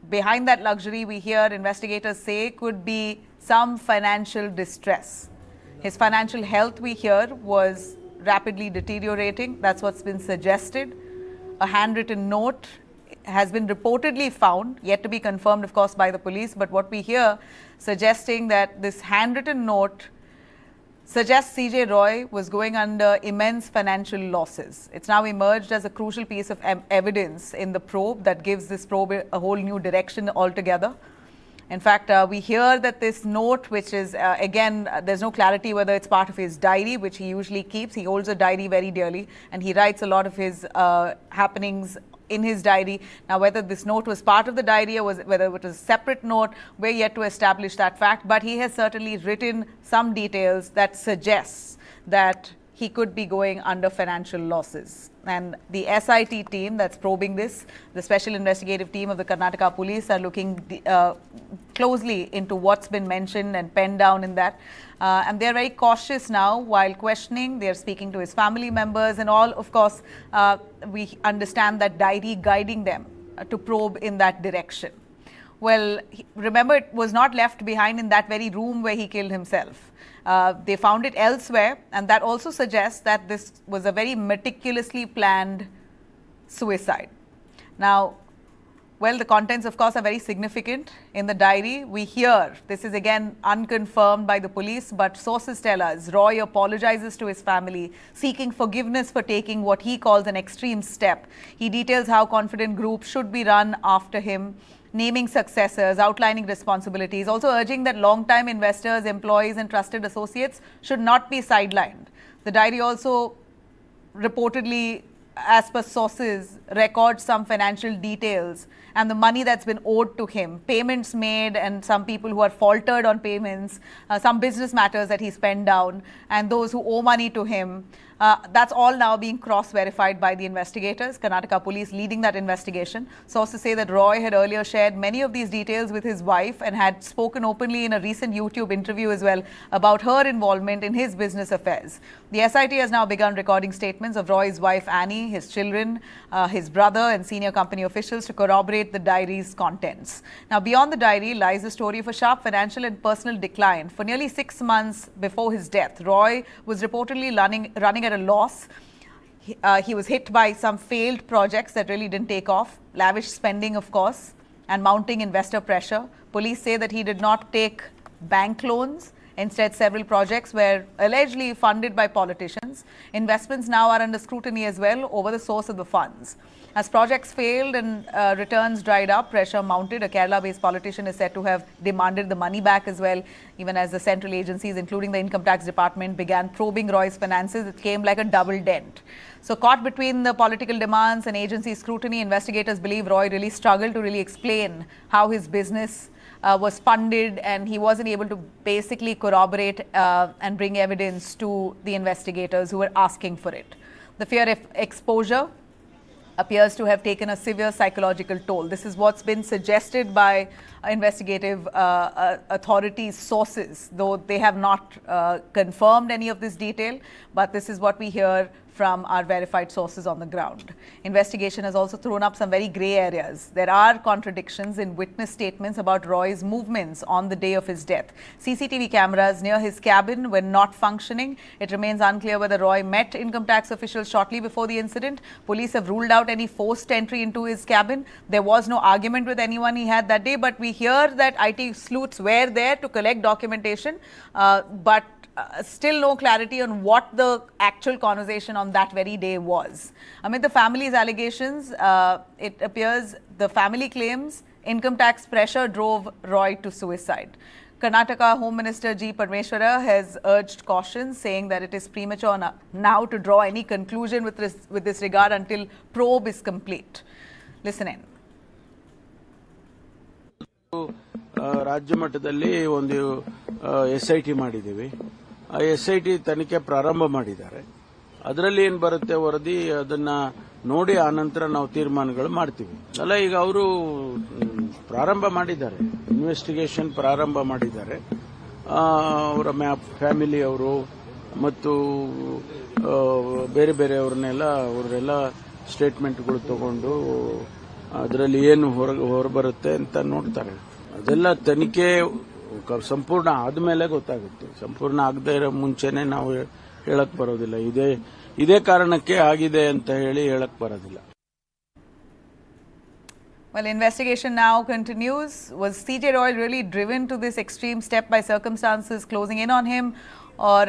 behind that luxury, we hear investigators say could be some financial distress. His financial health, we hear, was rapidly deteriorating. That's what's been suggested. A handwritten note has been reportedly found, yet to be confirmed, of course, by the police. But what we hear suggesting that this handwritten note suggests C.J. Roy was going under immense financial losses. It's now emerged as a crucial piece of evidence in the probe that gives this probe a whole new direction altogether. In fact, we hear that this note, which is, again, there's no clarity whether it's part of his diary, which he usually keeps. He holds a diary very dearly, and he writes a lot of his happenings in his diary. Now, whether this note was part of the diary or whether it was a separate note, we're yet to establish that fact. But he has certainly written some details that suggests that he could be going under financial losses. And the SIT team that's probing this, the Special Investigative Team of the Karnataka Police, are looking closely into what's been mentioned and penned down in that. And they're very cautious now while questioning. They're speaking to his family members and all. Of course, we understand that diary guiding them to probe in that direction. Well, remember, it was not left behind in that very room where he killed himself. They found it elsewhere, and that also suggests that this was a very meticulously planned suicide. Now, well, the contents, of course, are very significant. In the diary, we hear, this is again unconfirmed by the police, but sources tell us, Roy apologizes to his family, seeking forgiveness for taking what he calls an extreme step. He details how Confident Group should be run after him, naming successors, outlining responsibilities, also urging that long-time investors, employees and trusted associates should not be sidelined. The diary also reportedly, as per sources, records some financial details and the money that's been owed to him, payments made and some people who are faltered on payments, some business matters that he's penned down, and those who owe money to him. That's all now being cross-verified by the investigators, Karnataka Police leading that investigation. Sources say that Roy had earlier shared many of these details with his wife and had spoken openly in a recent YouTube interview as well about her involvement in his business affairs. The SIT has now begun recording statements of Roy's wife Annie, his children, his brother and senior company officials to corroborate the diary's contents. Now, beyond the diary lies the story of a sharp financial and personal decline. For nearly 6 months before his death, Roy was reportedly running at a loss. He was hit by some failed projects that really didn't take off, lavish spending, of course, and mounting investor pressure. Police say that he did not take bank loans. Instead, several projects were allegedly funded by politicians. Investments now are under scrutiny as well over the source of the funds. As projects failed and returns dried up, pressure mounted. A Kerala-based politician is said to have demanded the money back as well, even as the central agencies, including the Income Tax Department, began probing Roy's finances. It came like a double dent. So caught between the political demands and agency scrutiny, investigators believe Roy really struggled to really explain how his business was funded, and he wasn't able to basically corroborate and bring evidence to the investigators who were asking for it. The fear of exposure appears to have taken a severe psychological toll. This is what's been suggested by investigative authorities' sources, though they have not confirmed any of this detail, but this is what we hear from our verified sources on the ground. Investigation has also thrown up some very grey areas. There are contradictions in witness statements about Roy's movements on the day of his death. CCTV cameras near his cabin were not functioning. It remains unclear whether Roy met income tax officials shortly before the incident. Police have ruled out any forced entry into his cabin. There was no argument with anyone he had that day, but we hear that IT sleuths were there to collect documentation, but still no clarity on what the actual conversation on that very day was. Amid the family's allegations, it appears the family claims income tax pressure drove Roy to suicide. Karnataka Home Minister G. Parmeshwara has urged caution, saying that it is premature now to draw any conclusion with this regard until probe is complete. Listen in. ರಾಜ್ಯ ಮಟ್ಟದಲ್ಲಿ ಒಂದು SIT ಮಾಡಿದ್ದೀವಿ. ಆ SIT ತನಿಖೆ ಪ್ರಾರಂಭ ಮಾಡಿದ್ದಾರೆ. ಅದರಲ್ಲಿ ಏನು ಬರುತ್ತೆ ವರದಿ ಅದನ್ನ ನೋಡಿ ಆನಂತರ ನಾವು ತೀರ್ಮಾನಗಳು ಮಾಡ್ತೀವಿ. ಅಲ್ಲ ಈಗ ಅವರು ಪ್ರಾರಂಭ ಮಾಡಿದ್ದಾರೆ, ಇನ್ವೆಸ್ಟಿಗೇಷನ್ ಪ್ರಾರಂಭ ಮಾಡಿದ್ದಾರೆ. ಅವರ ಫ್ಯಾಮಿಲಿ ಅವರು ಮತ್ತು ಬೇರೆ ಅವರೆಲ್ಲ ಸ್ಟೇಟ್ಮೆಂಟ್ಗಳು ತಗೊಂಡು ಅದರಲ್ಲಿ ಏನು ಹೊರಬರುತ್ತೆ ಅಂತ ನೋಡ್ತಾರೆ. ಅದೆಲ್ಲ ತನಿಖೆ ಸಂಪೂರ್ಣ ಆದ್ಮೇಲೆ ಗೊತ್ತಾಗುತ್ತೆ. ಸಂಪೂರ್ಣ ಆಗದೇ ಇರೋ ಮುಂಚೆನೆ ನಾವು ಹೇಳಕ್ ಬರೋದಿಲ್ಲ. ಇದೇ ಕಾರಣಕ್ಕೆ ಆಗಿದೆ ಅಂತ ಹೇಳಿ ಹೇಳಕ್ ಬರೋದಿಲ್ಲ. Well, investigation now continues. Was C.J. Roy really driven to this extreme step by circumstances closing in on him, or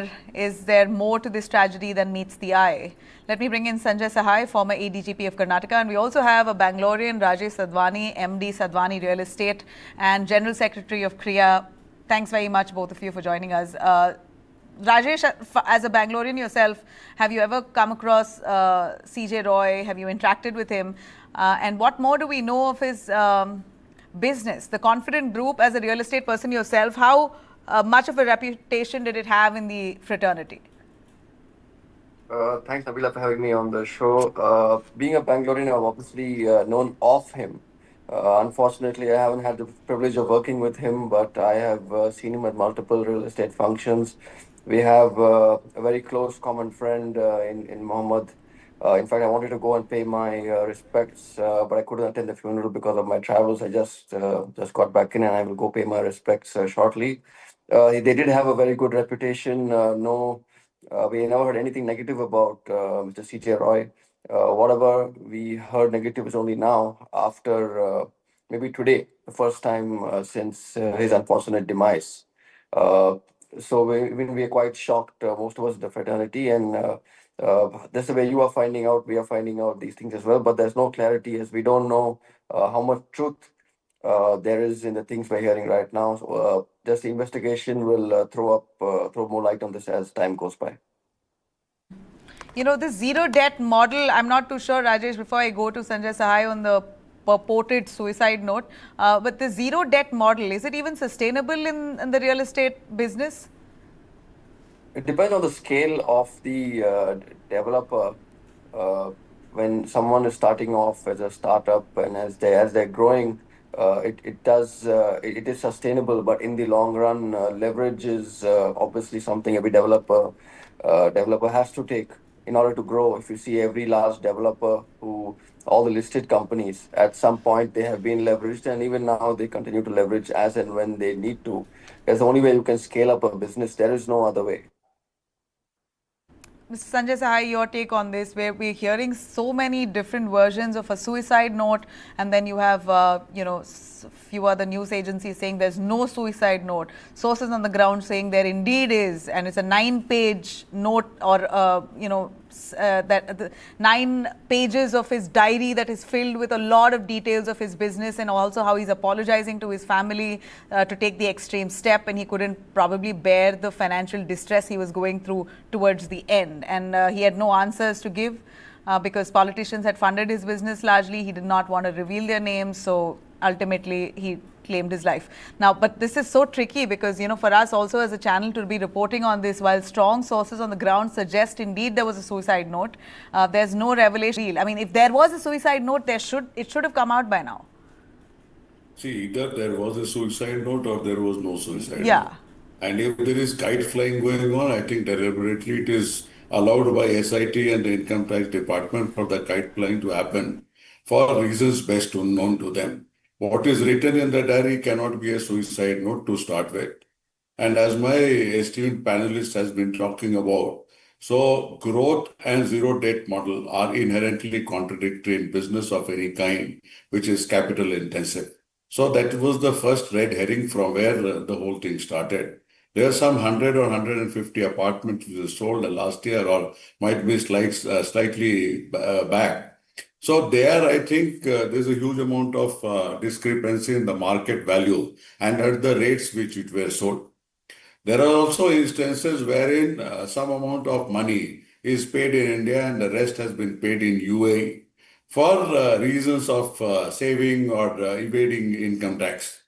is there more to this tragedy than meets the eye? Let me bring in Sanjay Sahai, former ADGP of Karnataka, and we also have a Bangalorean, Rajesh Sadhwani, MD Sadhwani Real Estate and General Secretary of Kriya. Thanks very much, both of you, for joining us. Rajesh, as a Bangalorean yourself, have you ever come across C.J. Roy? Have you interacted with him? And what more do we know of his business? The Confident Group, as a real estate person yourself, how much of a reputation did it have in the fraternity? Thanks, Nabila, for having me on the show. Being a Bangalorean, I've obviously known of him. Unfortunately, I haven't had the privilege of working with him, but I have seen him at multiple real estate functions. We have a very close common friend in Mohammed. In fact, I wanted to go and pay my respects, but I couldn't attend the funeral because of my travels. I just got back in, and I will go pay my respects shortly. They did have a very good reputation. We never heard anything negative about Mr. C.J. Roy. Whatever we heard negative is only now, after maybe today, the first time since his unfortunate demise. So we are quite shocked, most of us in the fraternity, and that's the way you are finding out, we are finding out these things as well, but there's no clarity, as we don't know how much truth there is in the things we're hearing right now. So just the investigation will throw more light on this as time goes by. You know, the zero debt model, I'm not too sure, Rajesh, before I go to Sanjay Sahai on the purported suicide note, but the zero debt model, is it even sustainable in the real estate business? It depends on the scale of the developer. When someone is starting off as a startup and as they're growing, it is sustainable, but in the long run, leverage is obviously something every developer has to take in order to grow. If you see every large developer, all the listed companies, at some point they have been leveraged, and even now they continue to leverage as and when they need to. That's the only way you can scale up a business. There is no other way. Mr. Sanjay Sahai, your take on this, where we're hearing so many different versions of a suicide note, and then you have, few other news agencies saying there's no suicide note. Sources on the ground saying there indeed is, and it's a 9-page note, or, that 9 pages of his diary that is filled with a lot of details of his business, and also how he's apologizing to his family to take the extreme step, and he couldn't probably bear the financial distress he was going through towards the end. And he had no answers to give because politicians had funded his business largely. He did not want to reveal their names, so ultimately he claimed his life. Now, but this is so tricky because, you know, for us also as a channel to be reporting on this, while strong sources on the ground suggest indeed there was a suicide note, there's no revelation. I mean, if there was a suicide note, it should have come out by now. See, either there was a suicide note or there was no suicide Yeah. note. And if there is kite flying going on, I think deliberately it is allowed by SIT and the Income Tax Department for the kite flying to happen for reasons best known to them. What is written in the diary cannot be a suicide note to start with. And as my esteemed panelist has been talking about, so growth and zero debt model are inherently contradictory in business of any kind, which is capital intensive. So that was the first red herring from where the whole thing started. There are some 100 or 150 apartments which were sold last year or might be slightly back. So there, I think there's a huge amount of discrepancy in the market value and at the rates which it were sold. There are also instances wherein some amount of money is paid in India and the rest has been paid in UAE for reasons of saving or evading income tax.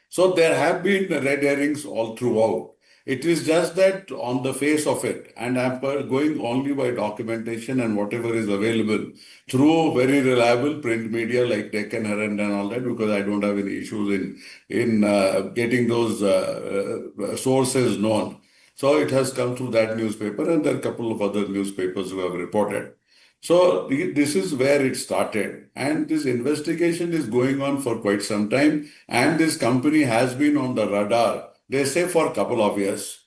So there have been red herrings all throughout. It is just that on the face of it, and I'm going only by documentation and whatever is available through very reliable print media like Deccan Herald and all that, because I don't have any issues in getting those sources known. So it has come through that newspaper and there are a couple of other newspapers who have reported. So this is where it started, and this investigation is going on for quite some time, and this company has been on the radar, they say, for a couple of years.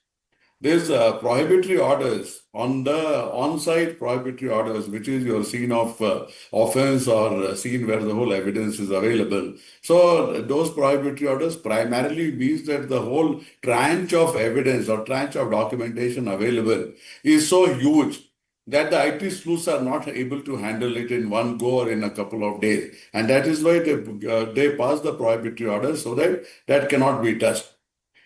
There's prohibitory orders on the on-site prohibitory orders, which is your scene of offense or scene where the whole evidence is available. So those prohibitory orders primarily means that the whole tranche of evidence or tranche of documentation available is so huge that the IT sleuths are not able to handle it in one go or in a couple of days. And that is why they pass the prohibitory order so that that cannot be touched.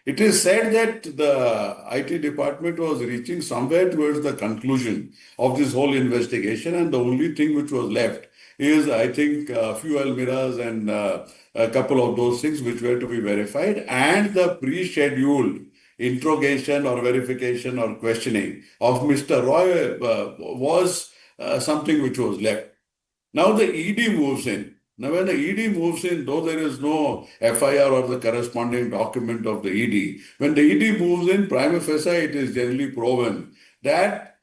It is said that the IT department was reaching somewhere towards the conclusion of this whole investigation, and the only thing which was left is, I think, a few Almiras and a couple of those things which were to be verified, and the pre-scheduled interrogation or verification or questioning of Mr. Roy was something which was left. Now the ED moves in. Now when the ED moves in, though there is no FIR or the corresponding document of the ED, when the ED moves in, prima facie it is generally proven that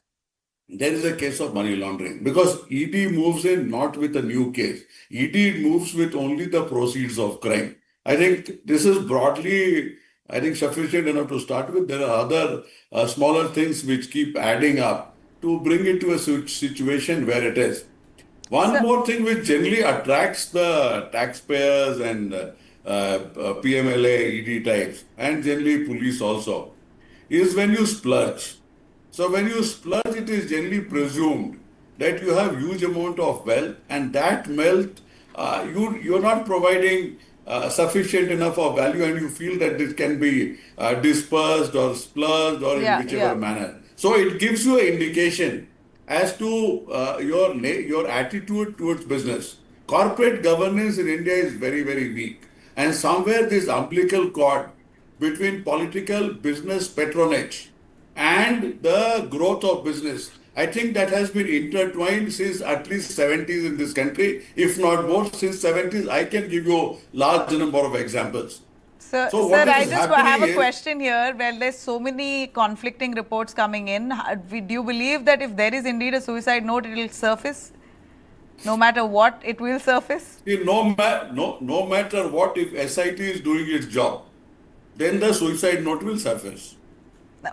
there is a case of money laundering, because ED moves in not with a new case. ED moves with only the proceeds of crime. I think this is broadly, I think, sufficient enough to start with. There are other smaller things which keep adding up to bring it to a situation where it is. One more thing which generally attracts the taxpayers and PMLA, ED types, and generally police also, is when you splurge. So when you splurge, it is generally presumed that you have huge amount of wealth, and that wealth, you're not providing sufficient enough of value, and you feel that it can be dispersed or splurged or in whichever manner. So it gives you an indication as to your attitude towards business. Corporate governance in India is very, very weak. And somewhere this umbilical cord between political business patronage and the growth of business, I think that has been intertwined since at least 70s in this country, if not more, since 70s. I can give you a large number of examples. Sir, I just have a question here. Well, there's so many conflicting reports coming in. Do you believe that if there is indeed a suicide note, it will surface? No matter what, it will surface? No matter what, if SIT is doing its job, then the suicide note will surface.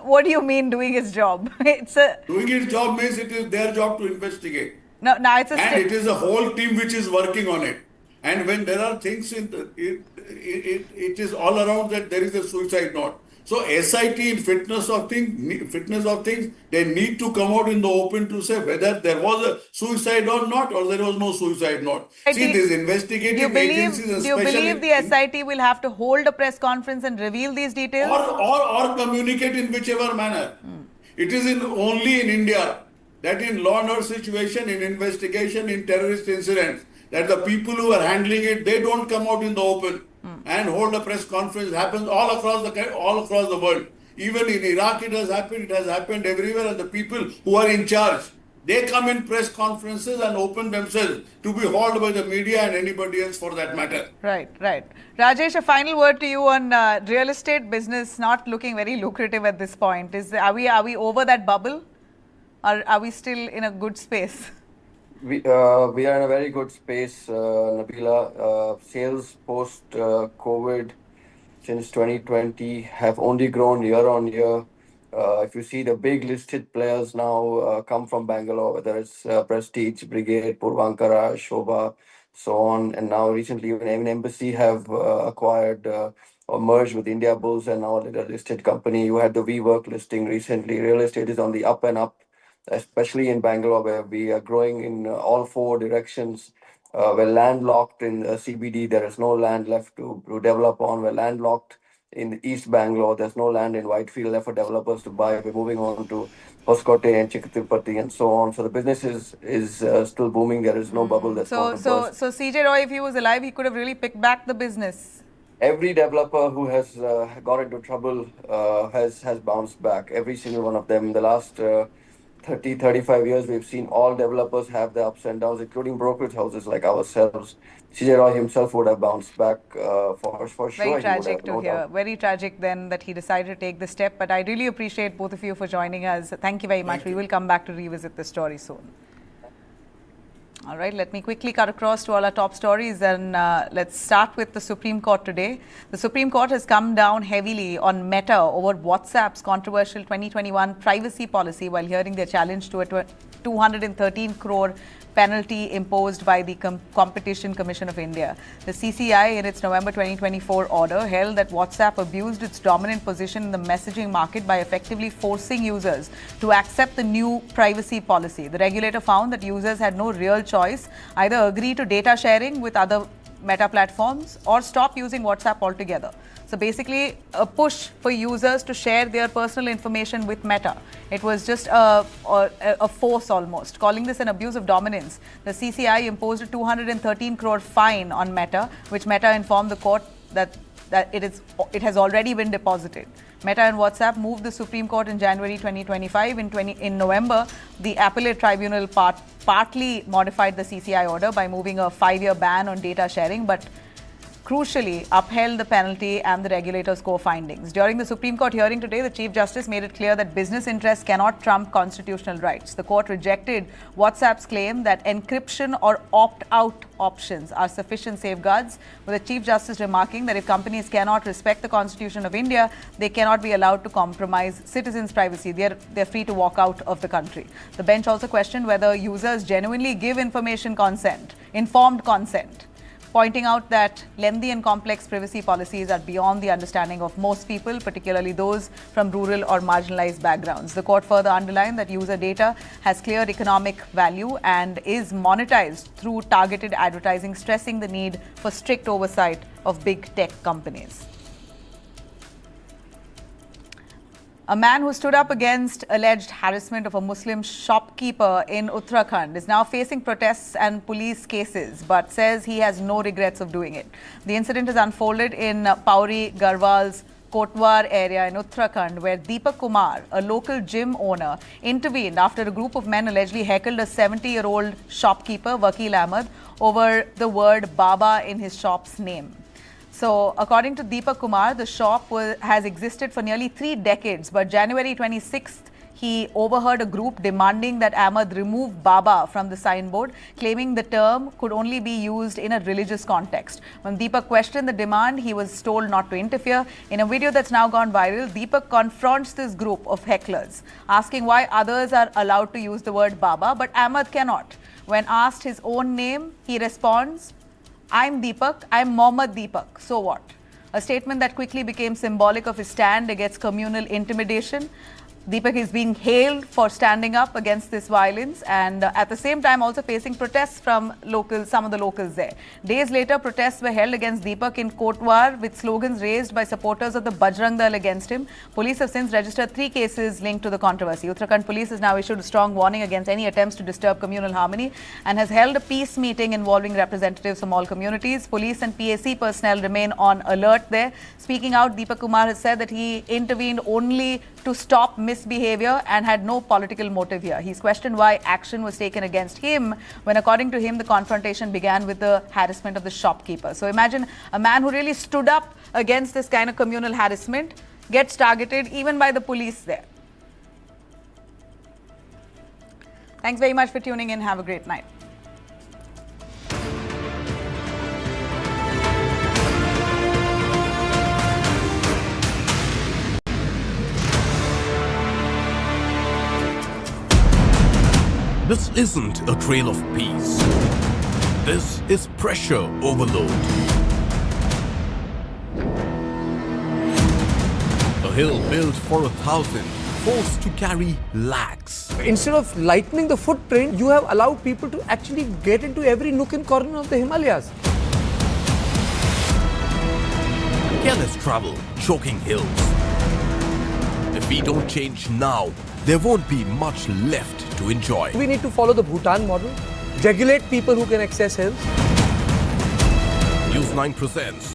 What do you mean doing its job? Doing its job means it is their job to investigate. No, it's and it is a whole team which is working on it. And when there are things it is all around that there is a suicide note. So SIT in fitness of things, they need to come out in the open to say whether there was a suicide or not, or there was no suicide note. See, these investigative agencies, do you believe the SIT will have to hold a press conference and reveal these details? Or communicate in whichever manner. It is only in India that in law and order situation, in investigation, in terrorist incidents, that the people who are handling it, they don't come out in the open and hold a press conference. It happens all across the world. Even in Iraq, it has happened. It has happened everywhere. And the people who are in charge, they come in press conferences and open themselves to be hauled by the media and anybody else for that matter. Right, right. Rajesh, a final word to you on real estate business not looking very lucrative at this point. Are we over that bubble, or are we still in a good space? We are in a very good space, Nabila. Sales post COVID since 2020 have only grown year on year. If you see the big listed players now come from Bangalore, whether it's Prestige, Brigade, Purvankara, Shobha, so on, and now recently even Embassy have acquired or merged with India Bulls and now a listed company. You had the WeWork listing recently. Real estate is on the up and up, especially in Bangalore, where we are growing in all four directions. We're landlocked in CBD. There is no land left to develop on. We're landlocked in East Bangalore. There's no land in Whitefield left for developers to buy. We're moving on to Hoskote and Chikatirupati and so on. So the business is still booming. There is no bubble that's going to burst. So CJ Roy, if he was alive, he could have really picked back the business. Every developer who has got into trouble has bounced back. Every single one of them. In the last 30, 35 years, we've seen all developers have their ups and downs, including brokerage houses like ourselves. C.J. Roy himself would have bounced back for sure. Very tragic to hear. Very tragic then that he decided to take the step. But I really appreciate both of you for joining us. Thank you very much. We will come back to revisit this story soon. All right, let me quickly cut across to all our top stories, and let's start with the Supreme Court today. The Supreme Court has come down heavily on Meta over WhatsApp's controversial 2021 privacy policy while hearing their challenge to a 213 crore penalty imposed by the Competition Commission of India. The CCI, in its November 2024 order, held that WhatsApp abused its dominant position in the messaging market by effectively forcing users to accept the new privacy policy. The regulator found that users had no real choice, either agree to data sharing with other Meta platforms or stop using WhatsApp altogether. So basically, a push for users to share their personal information with Meta. It was just a force almost. Calling this an abuse of dominance, the CCI imposed a 213 crore fine on Meta, which Meta informed the court that it has already been deposited. Meta and WhatsApp moved the Supreme Court in January 2025. In November, the appellate tribunal partly modified the CCI order by moving a 5-year ban on data sharing, but crucially upheld the penalty and the regulator's core findings. During the Supreme Court hearing today, the Chief Justice made it clear that business interests cannot trump constitutional rights. The court rejected WhatsApp's claim that encryption or opt-out options are sufficient safeguards, with the Chief Justice remarking that if companies cannot respect the Constitution of India, they cannot be allowed to compromise citizens' privacy. They're free to walk out of the country. The bench also questioned whether users genuinely give informed consent, pointing out that lengthy and complex privacy policies are beyond the understanding of most people, particularly those from rural or marginalized backgrounds. The court further underlined that user data has clear economic value and is monetized through targeted advertising, stressing the need for strict oversight of big tech companies. A man who stood up against alleged harassment of a Muslim shopkeeper in Uttarakhand is now facing protests and police cases, but says he has no regrets of doing it. The incident has unfolded in Pauri Garhwal's Kotwar area in Uttarakhand, where Deepak Kumar, a local gym owner, intervened after a group of men allegedly heckled a 70-year-old shopkeeper, Vakil Ahmed, over the word Baba in his shop's name. So, according to Deepak Kumar, the shop has existed for nearly 3 decades, but January 26th, he overheard a group demanding that Ahmed remove Baba from the signboard, claiming the term could only be used in a religious context. When Deepak questioned the demand, he was told not to interfere. In a video that's now gone viral, Deepak confronts this group of hecklers, asking why others are allowed to use the word Baba, but Ahmed cannot. When asked his own name, he responds, "I'm Deepak, I'm Mohammad Deepak, so what?" A statement that quickly became symbolic of his stand against communal intimidation. Deepak is being hailed for standing up against this violence and at the same time also facing protests from some of the locals there. Days later, protests were held against Deepak in Kotwar with slogans raised by supporters of the Bajrang Dal against him. Police have since registered 3 cases linked to the controversy. Uttarakhand police has now issued a strong warning against any attempts to disturb communal harmony and has held a peace meeting involving representatives from all communities. Police and PAC personnel remain on alert there. Speaking out, Deepak Kumar has said that he intervened only to stop misbehavior and had no political motive here. He's questioned why action was taken against him when, according to him, the confrontation began with the harassment of the shopkeeper. So imagine a man who really stood up against this kind of communal harassment gets targeted even by the police there. Thanks very much for tuning in. Have a great night. This isn't a trail of peace. This is pressure overload. A hill built for 1,000, forced to carry lakhs. Instead of lightening the footprint, you have allowed people to actually get into every nook and corner of the Himalayas. Careless travel, choking hills. If we don't change now, there won't be much left to enjoy. We need to follow the Bhutan model, regulate people who can access hills. News 9 presents